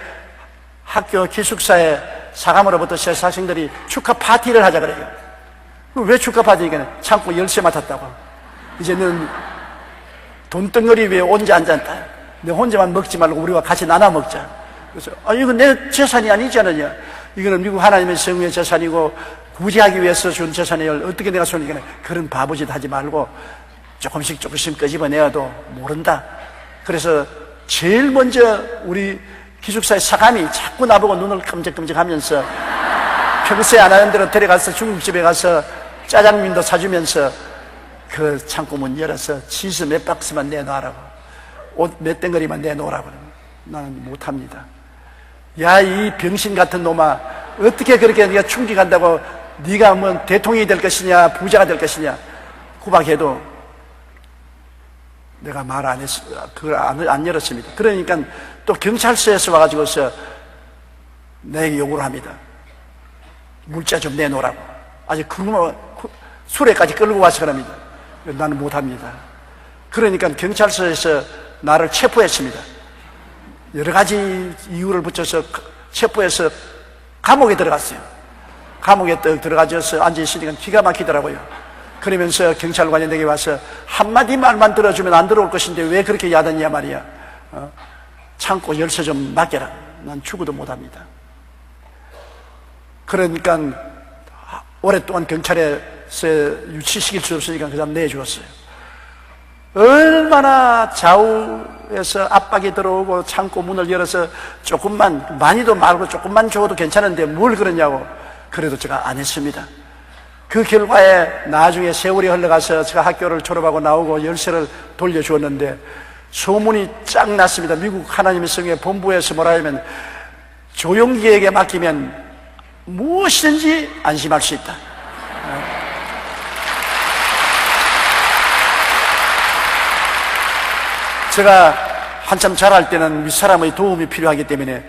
학교 기숙사에 사감으로부터 학생들이 축하 파티를 하자 그래요. 왜 축하 파티니까 창고 열쇠 맡았다고. 이제는 돈덩어리 위에 혼자 앉았다. 내 혼자만 먹지 말고 우리와 같이 나눠 먹자. 그래서 이건 내 재산이 아니지 않느냐. 이거는 미국 하나님의 성회의 재산이고 구제하기 위해서 준 재산을 어떻게 내가 손이니까 그런 바보짓 하지 말고 조금씩 끄집어내어도 모른다. 그래서 제일 먼저 우리 기숙사의 사감이 자꾸 나보고 눈을 깜짝깜짝 하면서 평소에 안 하는 대로 데려가서 중국집에 가서 짜장면도 사주면서 그 창고 문 열어서 치즈 몇 박스만 내놓으라고, 옷 몇 덩어리만 내놓으라고. 나는 못합니다. 야, 이 병신 같은 놈아, 어떻게 그렇게 네가 충직한다고 네가 뭐 대통령이 될 것이냐 부자가 될 것이냐 구박해도 내가 말 안 했어. 그걸 안 열었습니다. 그러니까 또 경찰서에서 와가지고서 내게 요구를 합니다. 물자 좀 내놓으라고. 아직 그거 수레까지 끌고 와서 그럽니다. 나는 못합니다. 그러니까 경찰서에서 나를 체포했습니다. 여러 가지 이유를 붙여서 체포해서 감옥에 들어갔어요. 감옥에 들어가서 앉아있으니까 기가 막히더라고요. 그러면서 경찰관이 내게 와서 한마디 말만 들어주면 안 들어올 것인데 왜 그렇게 야단이야 말이야. 창고 열쇠 좀 맡겨라. 난 죽어도 못합니다. 그러니까 오랫동안 경찰에서 유치시킬 수 없으니까 그 사람 내주었어요. 얼마나 좌우에서 압박이 들어오고 창고 문을 열어서 조금만, 많이도 말고 조금만 줘도 괜찮은데 뭘 그러냐고. 그래도 제가 안 했습니다. 그 결과에 나중에 세월이 흘러가서 제가 학교를 졸업하고 나오고 열쇠를 돌려주었는데 소문이 쫙 났습니다. 미국 하나님의 성회 본부에서 뭐라 하면 조용기에게 맡기면 무엇이든지 안심할 수 있다. 제가 한참 자랄 때는 윗사람의 도움이 필요하기 때문에,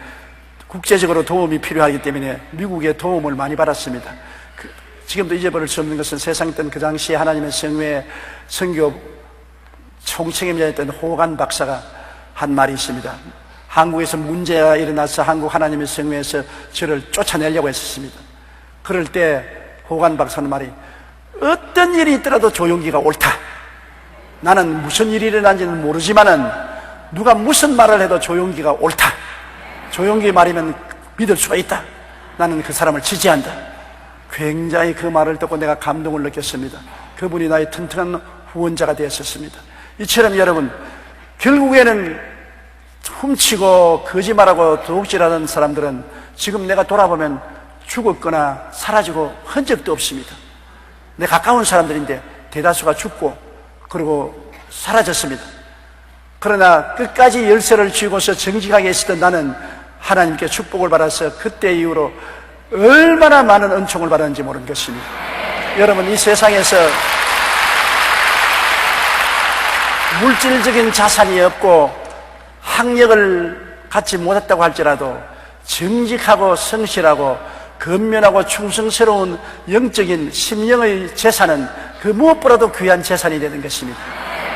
국제적으로 도움이 필요하기 때문에 미국의 도움을 많이 받았습니다. 지금도 잊어버릴 수 없는 것은 세상 있던 그 당시에 하나님의 성회 선교 총책임자였던 호간 박사가 한 말이 있습니다. 한국에서 문제가 일어나서 한국 하나님의 성회에서 저를 쫓아내려고 했었습니다. 그럴 때 호간 박사는 말이, 어떤 일이 있더라도 조용기가 옳다. 나는 무슨 일이 일어난지는 모르지만은 누가 무슨 말을 해도 조용기가 옳다. 조용기 말이면 믿을 수가 있다. 나는 그 사람을 지지한다. 굉장히 그 말을 듣고 내가 감동을 느꼈습니다. 그분이 나의 튼튼한 후원자가 되었었습니다. 이처럼 여러분, 결국에는 훔치고 거짓말하고 도둑질하는 사람들은 지금 내가 돌아보면 죽었거나 사라지고 흔적도 없습니다. 내 가까운 사람들인데 대다수가 죽고 그리고 사라졌습니다. 그러나 끝까지 열쇠를 쥐고서 정직하게 있었던 나는 하나님께 축복을 받아서 그때 이후로 얼마나 많은 은총을 받았는지 모르는 것입니다. 여러분, 이 세상에서 물질적인 자산이 없고 학력을 갖지 못했다고 할지라도 정직하고 성실하고 근면하고 충성스러운 영적인 심령의 재산은 그 무엇보다도 귀한 재산이 되는 것입니다.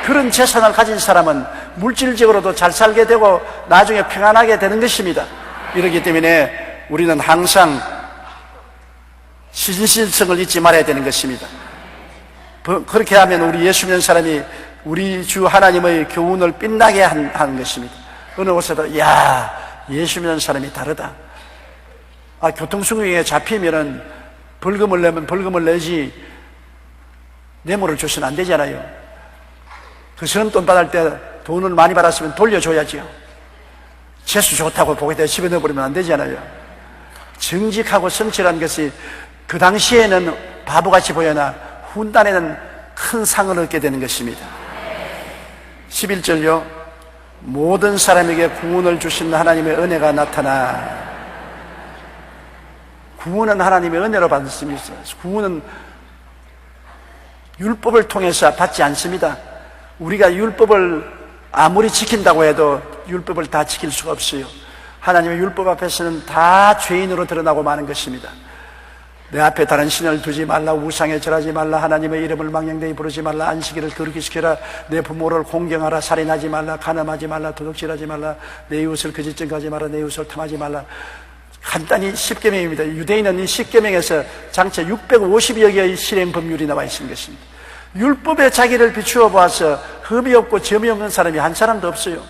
그런 재산을 가진 사람은 물질적으로도 잘 살게 되고 나중에 평안하게 되는 것입니다. 이렇기 때문에 우리는 항상 신실성을 잊지 말아야 되는 것입니다. 그렇게 하면 우리 예수 믿는 사람이 우리 주 하나님의 교훈을 빛나게 하는 것입니다. 어느 곳에도 예수 믿는 사람이 다르다. 교통수경에 잡히면은 벌금을 내면 벌금을 내지 뇌물을 줘서는 안 되잖아요. 그 선돈 받을 때 돈을 많이 받았으면 돌려줘야죠. 재수 좋다고 보게돼 집에 넣어버리면 안 되잖아요. 정직하고 성실한 것이 그 당시에는 바보같이 보여나 훗날에는 큰 상을 얻게 되는 것입니다. 11절요. 모든 사람에게 구원을 주신 하나님의 은혜가 나타나. 구원은 하나님의 은혜로 받습니다. 구원은 율법을 통해서 받지 않습니다. 우리가 율법을 아무리 지킨다고 해도 율법을 다 지킬 수가 없어요. 하나님의 율법 앞에서는 다 죄인으로 드러나고 마는 것입니다. 내 앞에 다른 신을 두지 말라, 우상에 절하지 말라, 하나님의 이름을 망령되이 부르지 말라, 안식일을 거룩히 지켜라, 내 부모를 공경하라, 살인하지 말라, 간음하지 말라, 도둑질하지 말라, 내 이웃을 거짓 증거하지 말라, 내 이웃을 탐하지 말라. 간단히 10계명입니다. 유대인은 이 10계명에서 장차 650여 개의 실행 법률이 나와 있는 것입니다. 율법에 자기를 비추어 보아서 흠이 없고 점이 없는 사람이 한 사람도 없어요.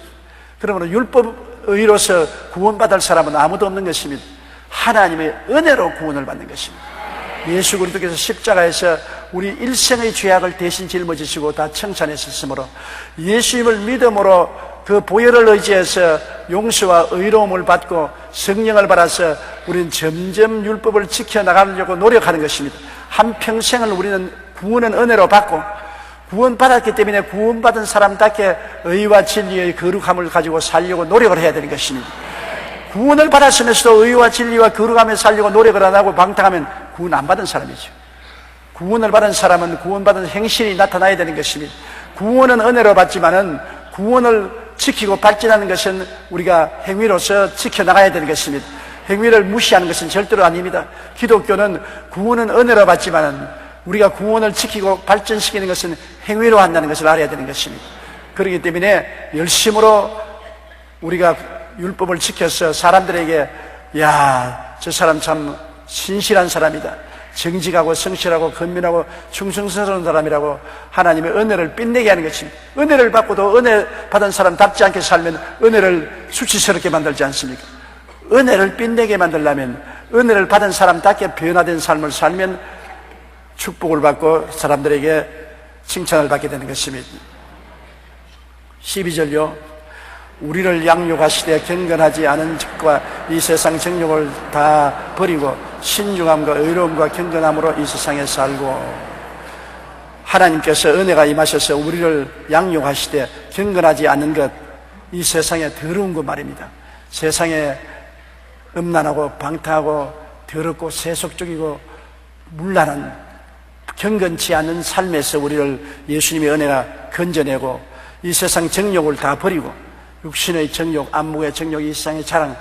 그러므로 율법의로서 구원받을 사람은 아무도 없는 것입니다. 하나님의 은혜로 구원을 받는 것입니다. 예수 그리스도께서 십자가에서 우리 일생의 죄악을 대신 짊어지시고 다 청산하셨으므로 예수님을 믿음으로 그 보혈을 의지해서 용서와 의로움을 받고 성령을 받아서 우리는 점점 율법을 지켜나가려고 노력하는 것입니다. 한평생을 우리는 구원은 은혜로 받고 구원받았기 때문에 구원받은 사람답게 의와 진리의 거룩함을 가지고 살려고 노력을 해야 되는 것입니다. 구원을 받았으면서도 의와 진리와 거룩함에 살려고 노력을 안 하고 방탕하면 구원 안 받은 사람이죠. 구원을 받은 사람은 구원받은 행실이 나타나야 되는 것입니다. 구원은 은혜로 받지만은 구원을 지키고 발전하는 것은 우리가 행위로서 지켜나가야 되는 것입니다. 행위를 무시하는 것은 절대로 아닙니다. 기독교는 구원은 은혜로 받지만은 우리가 구원을 지키고 발전시키는 것은 행위로 한다는 것을 알아야 되는 것입니다. 그렇기 때문에 열심으로 우리가 율법을 지켜서 사람들에게 저 사람 참 신실한 사람이다, 정직하고 성실하고 건면하고 충성스러운 사람이라고 하나님의 은혜를 빛내게 하는 것입니다. 은혜를 받고도 은혜 받은 사람답지 않게 살면 은혜를 수치스럽게 만들지 않습니까? 은혜를 빛내게 만들려면 은혜를 받은 사람답게 변화된 삶을 살면 축복을 받고 사람들에게 칭찬을 받게 되는 것입니다. 12절요. 우리를 양육하시되 경건하지 않은 즉과 이 세상 정욕을 다 버리고 신중함과 의로움과 경건함으로 이 세상에 살고. 하나님께서 은혜가 임하셔서 우리를 양육하시되 경건하지 않은 것, 이 세상에 더러운 것 말입니다. 세상에 음란하고 방탕하고 더럽고 세속적이고 문란한 경건치 않은 삶에서 우리를 예수님의 은혜가 건져내고 이 세상 정욕을 다 버리고 육신의 정욕, 안목의 정욕, 이 세상의 자랑,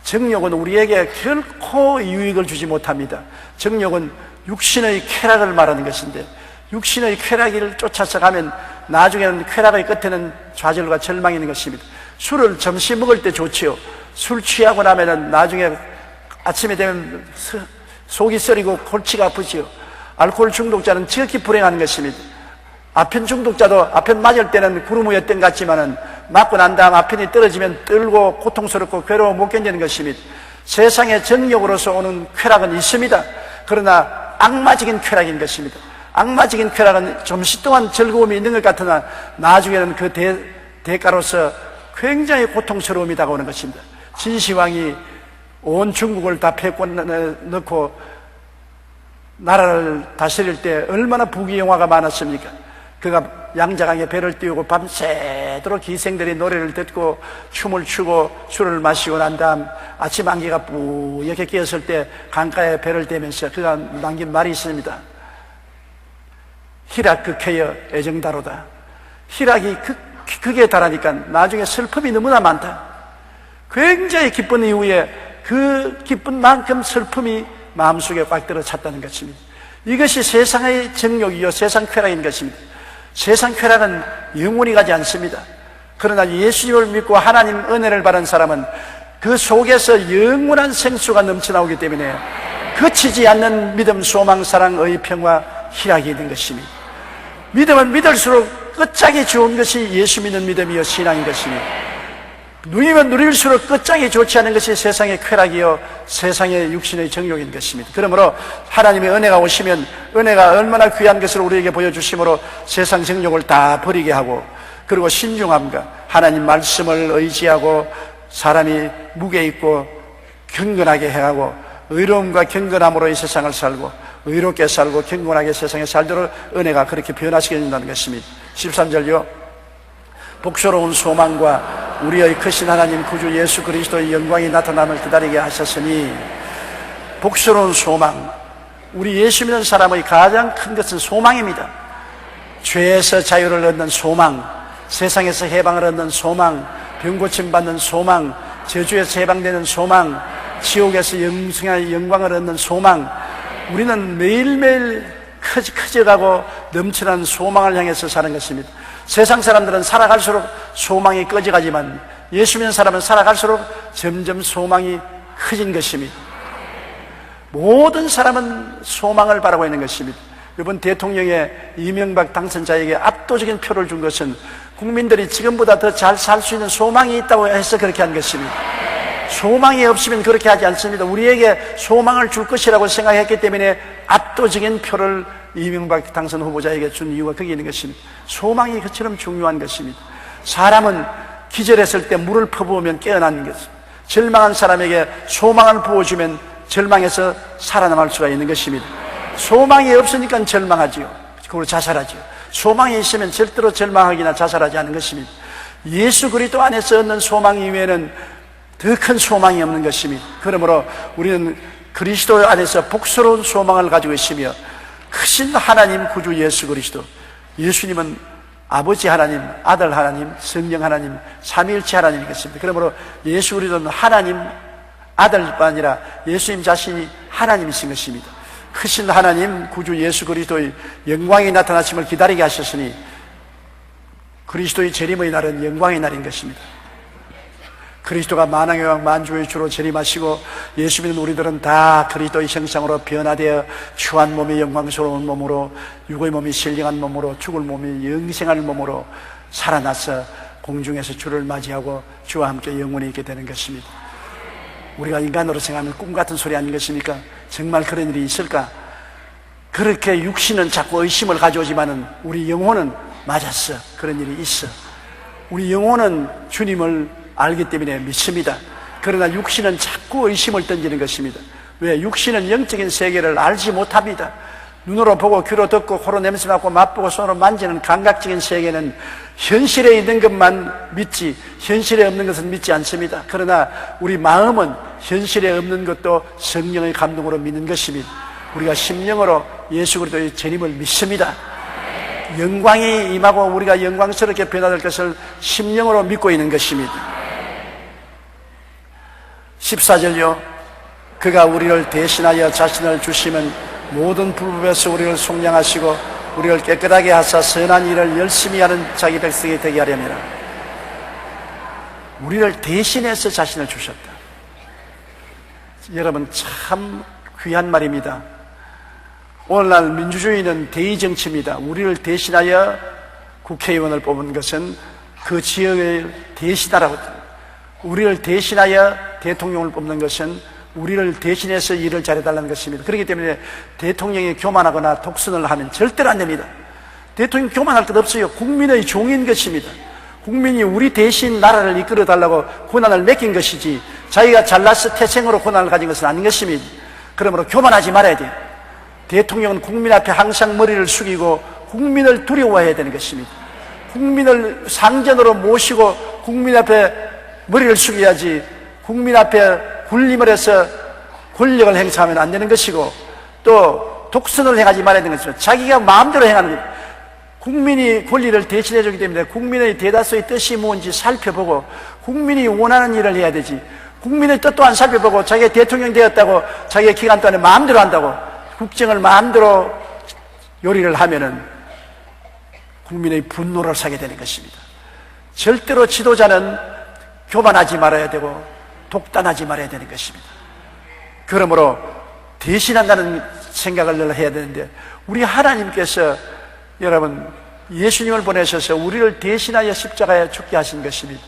정욕은 우리에게 결코 유익을 주지 못합니다. 정욕은 육신의 쾌락을 말하는 것인데 육신의 쾌락을 쫓아서 가면 나중에는 쾌락의 끝에는 좌절과 절망이 있는 것입니다. 술을 점심 먹을 때 좋지요. 술 취하고 나면은 나중에 아침에 되면 속이 쓰리고 골치가 아프지요. 알코올 중독자는 지극히 불행한 것입니다. 아편 중독자도 아편 맞을 때는 구름 위에 뜬 같지만은 맞고 난 다음 아편이 떨어지면 떨고 고통스럽고 괴로워 못 견디는 것입니다. 세상의 정욕으로서 오는 쾌락은 있습니다. 그러나 악마적인 쾌락인 것입니다. 악마적인 쾌락은 잠시 동안 즐거움이 있는 것 같으나 나중에는 그 대가로서 굉장히 고통스러움이 다가오는 것입니다. 진시황이 온 중국을 다 패고 넣고 나라를 다스릴 때 얼마나 부귀영화가 많았습니까? 그가 양자강에 배를 띄우고 밤새도록 기생들이 노래를 듣고 춤을 추고 술을 마시고 난 다음 아침 안개가 뿌옇게 끼었을 때 강가에 배를 대면서 그가 남긴 말이 있습니다. 희락 극해여 애정다로다. 희락이 극에 달하니까 나중에 슬픔이 너무나 많다. 굉장히 기쁜 이후에 그 기쁜 만큼 슬픔이 마음속에 꽉 들어 찼다는 것입니다. 이것이 세상의 정욕이요 세상 쾌락인 것입니다. 세상 쾌락은 영원히 가지 않습니다. 그러나 예수님을 믿고 하나님 은혜를 받은 사람은 그 속에서 영원한 생수가 넘쳐나오기 때문에 그치지 않는 믿음, 소망, 사랑, 의, 평화, 희락이 있는 것입니다. 믿음은 믿을수록 끝짝이 좋은 것이 예수 믿는 믿음이요 신앙인 것이니, 누리면 누릴수록 끝짝이 좋지 않은 것이 세상의 쾌락이요 세상의 육신의 정욕인 것입니다. 그러므로 하나님의 은혜가 오시면 은혜가 얼마나 귀한 것을 우리에게 보여주심으로 세상 정욕을 다 버리게 하고, 그리고 신중함과 하나님 말씀을 의지하고 사람이 무게 있고 경건하게 해하고 의로움과 경건함으로 이 세상을 살고 의롭게 살고 경건하게 세상에 살도록 은혜가 그렇게 변화시켜 준다는 것입니다. 13절요. 복스러운 소망과 우리의 크신 하나님 구주 예수 그리스도의 영광이 나타남을 기다리게 하셨으니, 복스러운 소망, 우리 예수 믿는 사람의 가장 큰 것은 소망입니다. 죄에서 자유를 얻는 소망, 세상에서 해방을 얻는 소망, 병고침 받는 소망, 저주에서 해방되는 소망, 지옥에서 영생의 영광을 얻는 소망. 우리는 매일매일 커져가고 넘치는 소망을 향해서 사는 것입니다. 세상 사람들은 살아갈수록 소망이 꺼져가지만 예수 믿는 사람은 살아갈수록 점점 소망이 커진 것입니다. 모든 사람은 소망을 바라고 있는 것입니다. 이번 대통령의 이명박 당선자에게 압도적인 표를 준 것은 국민들이 지금보다 더 잘 살 수 있는 소망이 있다고 해서 그렇게 한 것입니다. 소망이 없으면 그렇게 하지 않습니다. 우리에게 소망을 줄 것이라고 생각했기 때문에 압도적인 표를 이명박 당선 후보자에게 준 이유가 거기 있는 것입니다. 소망이 그처럼 중요한 것입니다. 사람은 기절했을 때 물을 퍼부으면 깨어나는 것입니다. 절망한 사람에게 소망을 부어주면 절망에서 살아남을 수가 있는 것입니다. 소망이 없으니까 절망하지요. 그리고 자살하지요. 소망이 있으면 절대로 절망하기나 자살하지 않는 것입니다. 예수 그리스도 안에서 얻는 소망 이외에는 더 큰 소망이 없는 것입니다. 그러므로 우리는 그리스도 안에서 복스러운 소망을 가지고 있으며, 크신 하나님 구주 예수 그리스도, 예수님은 아버지 하나님, 아들 하나님, 성령 하나님, 삼위일체 하나님인 것입니다. 그러므로 예수 그리스도는 하나님 아들뿐 아니라 예수님 자신이 하나님이신 것입니다. 크신 하나님 구주 예수 그리스도의 영광이 나타나심을 기다리게 하셨으니, 그리스도의 재림의 날은 영광의 날인 것입니다. 그리스도가 만왕의 왕 만주의 주로 재림하시고 예수 믿는 우리들은 다 그리스도의 형상으로 변화되어 추한 몸이 영광스러운 몸으로, 육의 몸이 신령한 몸으로, 죽을 몸이 영생할 몸으로 살아나서 공중에서 주를 맞이하고 주와 함께 영원히 있게 되는 것입니다. 우리가 인간으로 생각하면 꿈 같은 소리 아닌 것입니까? 정말 그런 일이 있을까? 그렇게 육신은 자꾸 의심을 가져오지만은 우리 영혼은 맞았어. 그런 일이 있어. 우리 영혼은 주님을 알기 때문에 믿습니다. 그러나 육신은 자꾸 의심을 던지는 것입니다. 왜? 육신은 영적인 세계를 알지 못합니다. 눈으로 보고 귀로 듣고 코로 냄새 맡고 맛보고 손으로 만지는 감각적인 세계는 현실에 있는 것만 믿지 현실에 없는 것은 믿지 않습니다. 그러나 우리 마음은 현실에 없는 것도 성령의 감동으로 믿는 것입니다. 우리가 심령으로 예수 그리스도의 재림을 믿습니다. 영광이 임하고 우리가 영광스럽게 변화될 것을 심령으로 믿고 있는 것입니다. 14절요. 그가 우리를 대신하여 자신을 주시면 모든 불법에서 우리를 속량하시고 우리를 깨끗하게 하사 선한 일을 열심히 하는 자기 백성이 되게 하려니라. 우리를 대신해서 자신을 주셨다. 여러분, 참 귀한 말입니다. 오늘날 민주주의는 대의정치입니다. 우리를 대신하여 국회의원을 뽑은 것은 그 지역을 대신하라고, 우리를 대신하여 대통령을 뽑는 것은 우리를 대신해서 일을 잘해달라는 것입니다. 그렇기 때문에 대통령이 교만하거나 독선을 하면 절대로 안 됩니다. 대통령 교만할 것 없어요. 국민의 종인 것입니다. 국민이 우리 대신 나라를 이끌어달라고 권한을 맡긴 것이지 자기가 잘나서 태생으로 권한을 가진 것은 아닌 것입니다. 그러므로 교만하지 말아야 돼요. 대통령은 국민 앞에 항상 머리를 숙이고 국민을 두려워해야 되는 것입니다. 국민을 상전으로 모시고 국민 앞에 머리를 숙여야지 국민 앞에 군림을 해서 권력을 행사하면 안 되는 것이고, 또 독선을 행하지 말아야 되는 것이고, 자기가 마음대로 행하는 것, 국민이 권리를 대신해 주기 때문에 국민의 대다수의 뜻이 뭔지 살펴보고 국민이 원하는 일을 해야 되지, 국민의 뜻도 안 살펴보고 자기가 대통령 되었다고 자기가 기간 동안에 마음대로 한다고 국정을 마음대로 요리를 하면은 국민의 분노를 사게 되는 것입니다. 절대로 지도자는 교만하지 말아야 되고 독단하지 말아야 되는 것입니다. 그러므로 대신한다는 생각을 늘 해야 되는데, 우리 하나님께서 여러분 예수님을 보내셔서 우리를 대신하여 십자가에 죽게 하신 것입니다.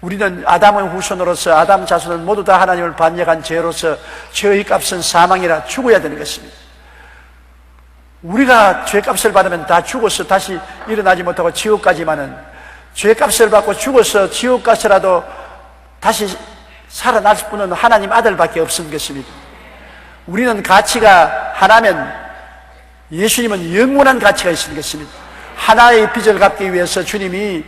우리는 아담의 후손으로서 아담 자손은 모두 다 하나님을 반역한 죄로서 죄의 값은 사망이라 죽어야 되는 것입니다. 우리가 죄값을 받으면 다 죽어서 다시 일어나지 못하고 지옥 가지만은, 죄값을 받고 죽어서 지옥 가서라도 다시 살아날 분은 하나님 아들밖에 없는 것입니다. 우리는 가치가 하나면 예수님은 영원한 가치가 있는 것입니다. 하나의 빚을 갚기 위해서 주님이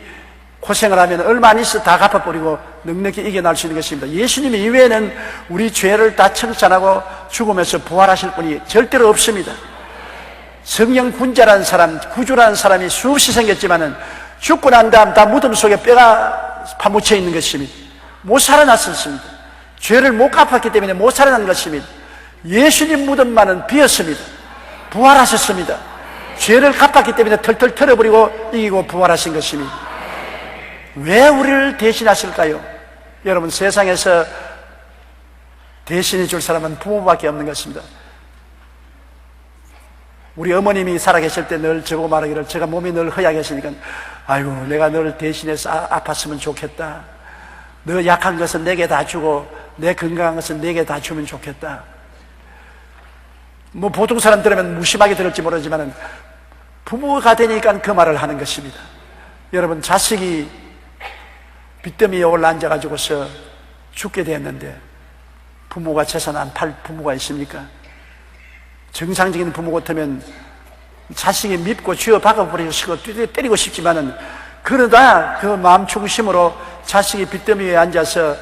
고생을 하면 얼마 안 있어 다 갚아버리고 넉넉히 이겨낼 수 있는 것입니다. 예수님 이외에는 우리 죄를 다 청산하고 죽으면서 부활하실 분이 절대로 없습니다. 성령 군자라는 사람, 구주라는 사람이 수없이 생겼지만은 죽고 난 다음 다 무덤 속에 뼈가 파묻혀 있는 것입니다. 못 살아났습니다. 죄를 못 갚았기 때문에 못 살아난 것입니다. 예수님 무덤만은 비었습니다. 부활하셨습니다. 죄를 갚았기 때문에 털털 털어버리고 이기고 부활하신 것입니다. 왜 우리를 대신하실까요? 여러분, 세상에서 대신해 줄 사람은 부모밖에 없는 것입니다. 우리 어머님이 살아계실 때 늘 저보고 말하기를, 제가 몸이 늘 허약하시니까, 아이고 내가 널 대신해서 아팠으면 좋겠다. 너 약한 것은 내게 다 주고 내 건강한 것은 내게 다 주면 좋겠다. 뭐 보통 사람 들으면 무심하게 들을지 모르지만 부모가 되니까 그 말을 하는 것입니다. 여러분, 자식이 빚더미에 올라앉아가지고서 죽게 되었는데 부모가 재산 안 팔 부모가 있습니까? 정상적인 부모 같으면 자식이 밉고 쥐어 박아버리고 때리고 싶지만은, 그러다 그 마음 중심으로 자식이 빚더미에 앉아서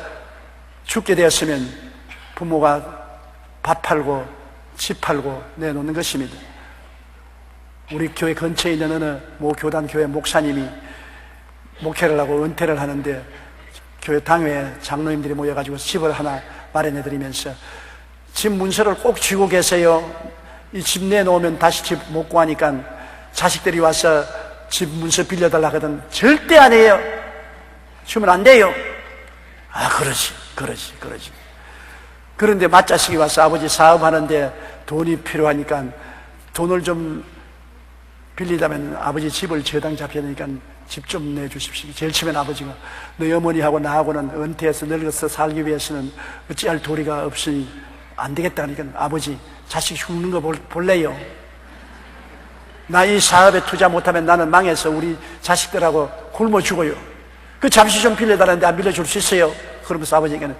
죽게 되었으면 부모가 밥 팔고 집 팔고 내놓는 것입니다. 우리 교회 근처에 있는 어느 모 교단 교회 목사님이 목회를 하고 은퇴를 하는데, 교회 당회에 장로님들이 모여가지고 집을 하나 마련해드리면서 집 문서를 꼭 쥐고 계세요. 이 집 내놓으면 다시 집 못 구하니까 자식들이 와서 집 문서 빌려달라 하거든. 절대 안 해요. 주면 안 돼요. 아, 그러지. 그런데 맏자식이 와서 아버지 사업하는데 돈이 필요하니까 돈을 좀 빌리다면 아버지 집을 저당 잡혀야 되니까 집 좀 내주십시오. 제일 처음엔 아버지가, 너희 어머니하고 나하고는 은퇴해서 늙어서 살기 위해서는 어찌할 도리가 없으니 안 되겠다 하니까, 아버지 자식 죽는 거 볼래요? 나 이 사업에 투자 못하면 나는 망해서 우리 자식들하고 굶어 죽어요. 그 잠시 좀 빌려달라는데 안 빌려줄 수 있어요? 그러면서 아버지에게는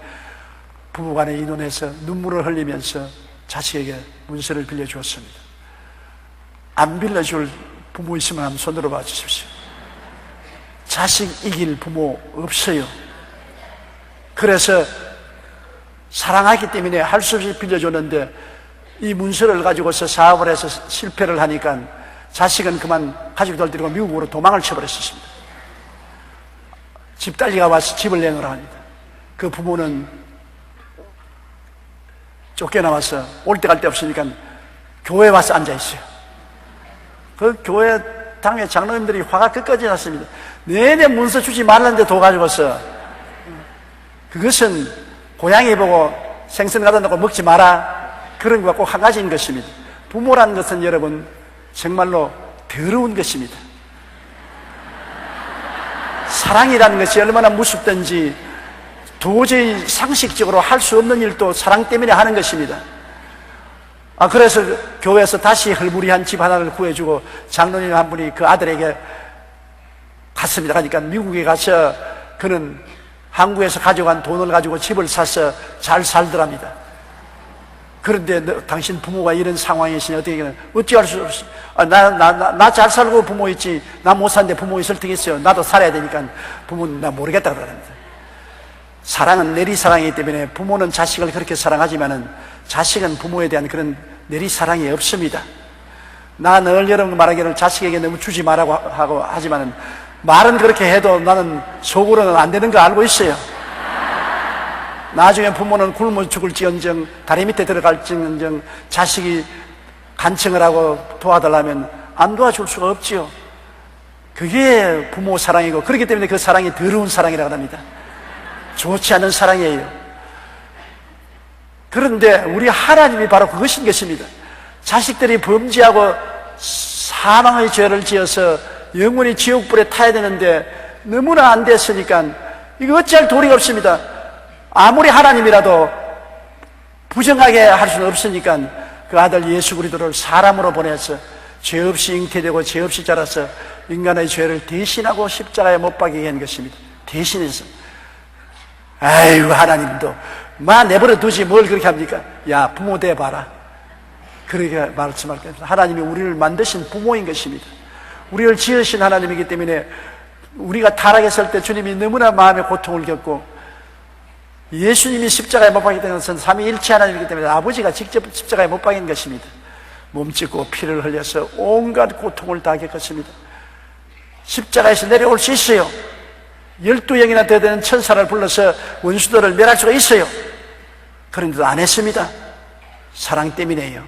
부부간에 의논해서 눈물을 흘리면서 자식에게 문서를 빌려주었습니다. 안 빌려줄 부모 있으면 한번 손들어 봐 주십시오. 자식 이길 부모 없어요. 그래서 사랑하기 때문에 할 수 없이 빌려줬는데, 이 문서를 가지고서 사업을 해서 실패를 하니까 자식은 그만 가족들 데리고 미국으로 도망을 쳐버렸습니다. 집달리가 와서 집을 내놓으라 합니다. 그 부모는 쫓겨나와서 올 때 갈 데 없으니까 교회에 와서 앉아있어요. 그 교회 당회 장로님들이 화가 끝까지 났습니다. 내내 문서 주지 말라는데 도 가지고서, 그것은 고양이 보고 생선 갖다 놓고 먹지 마라, 그런 것과 꼭 한 가지인 것입니다. 부모라는 것은 여러분 정말로 더러운 것입니다. 사랑이라는 것이 얼마나 무섭든지 도저히 상식적으로 할 수 없는 일도 사랑 때문에 하는 것입니다. 그래서 교회에서 다시 헐부리한 집 하나를 구해주고 장로님 한 분이 그 아들에게 갔습니다. 그러니까 미국에 가서 그는 한국에서 가져간 돈을 가지고 집을 사서 잘 살더랍니다. 그런데 당신 부모가 이런 상황이시니 어떻게 할 수 없이, 나 잘 살고 부모 있지, 나 못 사는데 부모 있을 테겠어요. 나도 살아야 되니까 부모는 나 모르겠다 그럽니다. 사랑은 내리사랑이기 때문에 부모는 자식을 그렇게 사랑하지만은 자식은 부모에 대한 그런 내리사랑이 없습니다. 나 늘 여러분 말하기를 자식에게 너무 주지 말라고 하고 하지만은, 말은 그렇게 해도 나는 속으로는 안 되는 거 알고 있어요. 나중에 부모는 굶어 죽을지언정, 다리 밑에 들어갈지언정 자식이 간청을 하고 도와달라면 안 도와줄 수가 없지요. 그게 부모 사랑이고, 그렇기 때문에 그 사랑이 더러운 사랑이라고 합니다. 좋지 않은 사랑이에요. 그런데 우리 하나님이 바로 그것인 것입니다. 자식들이 범죄하고 사망의 죄를 지어서 영원히 지옥불에 타야 되는데 너무나 안 됐으니까 이거 어찌할 도리가 없습니다. 아무리 하나님이라도 부정하게 할 수는 없으니까 그 아들 예수 그리스도를 사람으로 보내서 죄 없이 잉태되고 죄 없이 자라서 인간의 죄를 대신하고 십자가에 못 박이게 한 것입니다. 대신해서. 아이고, 하나님도 내버려 두지 뭘 그렇게 합니까? 야, 부모 돼봐라. 그렇게 말씀할 겁니다. 하나님이 우리를 만드신 부모인 것입니다. 우리를 지으신 하나님이기 때문에 우리가 타락했을 때 주님이 너무나 마음의 고통을 겪고 예수님이 십자가에 못 박히던 것은 삼위일체 하나님이기 때문에 아버지가 직접 십자가에 못 박인 것입니다. 몸짓고 피를 흘려서 온갖 고통을 다 겪었습니다. 십자가에서 내려올 수 있어요. 12영이나 되는 천사를 불러서 원수들을 멸할 수가 있어요. 그런데도 안 했습니다. 사랑 때문에요.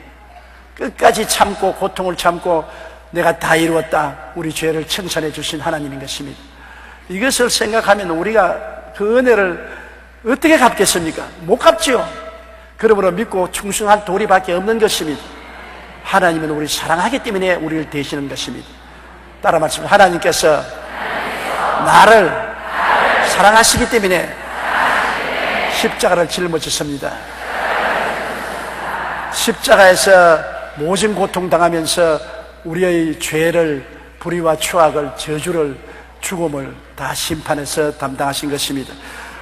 끝까지 참고 고통을 참고 내가 다 이루었다, 우리 죄를 청산해 주신 하나님인 것입니다. 이것을 생각하면 우리가 그 은혜를 어떻게 갚겠습니까? 못 갚지요. 그러므로 믿고 충성할 도리밖에 없는 것입니다. 하나님은 우리를 사랑하기 때문에 우리를 대신하는 것입니다. 따라 말씀해, 하나님께서 나를 사랑하시기 때문에 십자가를 짊어졌습니다. 십자가에서 모진 고통당하면서 우리의 죄를, 불의와 추악을, 저주를, 죽음을 다 심판해서 담당하신 것입니다.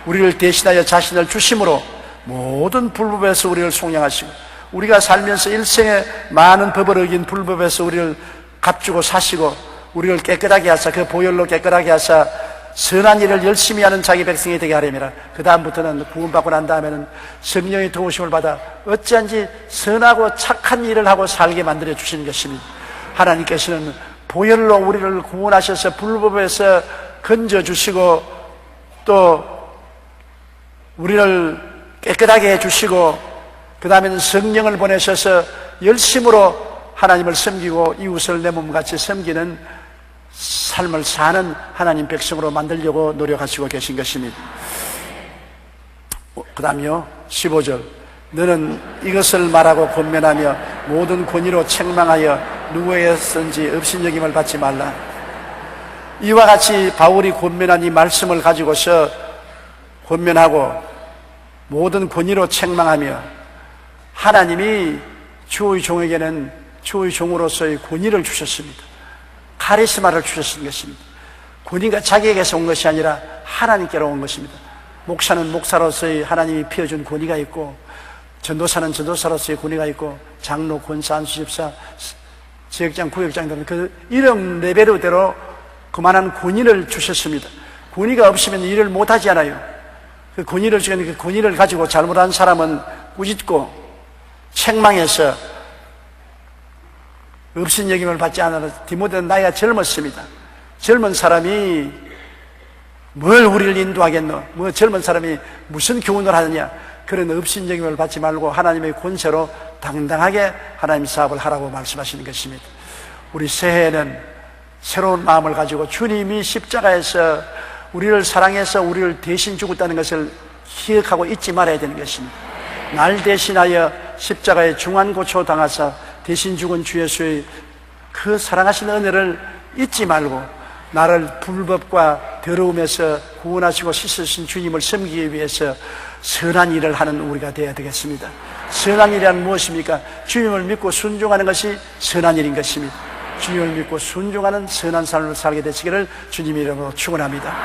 우리를 대신하여 자신을 주심으로 모든 불법에서 우리를 속량하시고, 우리가 살면서 일생에 많은 법을 어긴 불법에서 우리를 값주고 사시고, 우리를 깨끗하게 하사 그 보혈로 깨끗하게 하사 선한 일을 열심히 하는 자기 백성이 되게 하려니라. 그 다음부터는 구원받고 난 다음에는 성령의 도우심을 받아 어찌한지 선하고 착한 일을 하고 살게 만들어 주시는 것입니다. 하나님께서는 보혈로 우리를 구원하셔서 불법에서 건져주시고 또 우리를 깨끗하게 해주시고 그 다음에는 성령을 보내셔서 열심으로 하나님을 섬기고 이웃을 내 몸같이 섬기는 삶을 사는 하나님 백성으로 만들려고 노력하시고 계신 것입니다. 그 다음요 15절, 너는 이것을 말하고 권면하며 모든 권위로 책망하여 누구에게선지 업신여김을 받지 말라. 이와 같이 바울이 권면한 이 말씀을 가지고서 권면하고 모든 권위로 책망하며, 하나님이 주의 종에게는 주의 종으로서의 권위를 주셨습니다. 카리스마를 주셨던 것입니다. 권위가 자기에게서 온 것이 아니라 하나님께로 온 것입니다. 목사는 목사로서의 하나님이 피워준 권위가 있고, 전도사는 전도사로서의 권위가 있고, 장로, 권사, 안수집사, 지역장, 구역장들은 그 이름 레벨대로 그만한 권위를 주셨습니다. 권위가 없으면 일을 못하지 않아요. 그 권위를 주는 그 권위를 가지고 잘못한 사람은 꾸짖고 책망해서 업신여김을 받지 않아서, 디모데는 나이가 젊었습니다. 젊은 사람이 뭘 우리를 인도하겠노? 뭐 젊은 사람이 무슨 교훈을 하느냐? 그런 업신여김을 받지 말고 하나님의 권세로 당당하게 하나님 사업을 하라고 말씀하시는 것입니다. 우리 새해에는 새로운 마음을 가지고 주님이 십자가에서 우리를 사랑해서 우리를 대신 죽었다는 것을 기억하고 잊지 말아야 되는 것입니다. 날 대신하여 십자가에 중환고초 당하사 대신 죽은 주 예수의 그 사랑하시는 은혜를 잊지 말고 나를 불법과 더러움에서 구원하시고 씻으신 주님을 섬기기 위해서 선한 일을 하는 우리가 되어야 되겠습니다. 선한 일이란 무엇입니까? 주님을 믿고 순종하는 것이 선한 일인 것입니다. 주님을 믿고 순종하는 선한 삶을 살게 되시기를 주님 이름으로 축원합니다.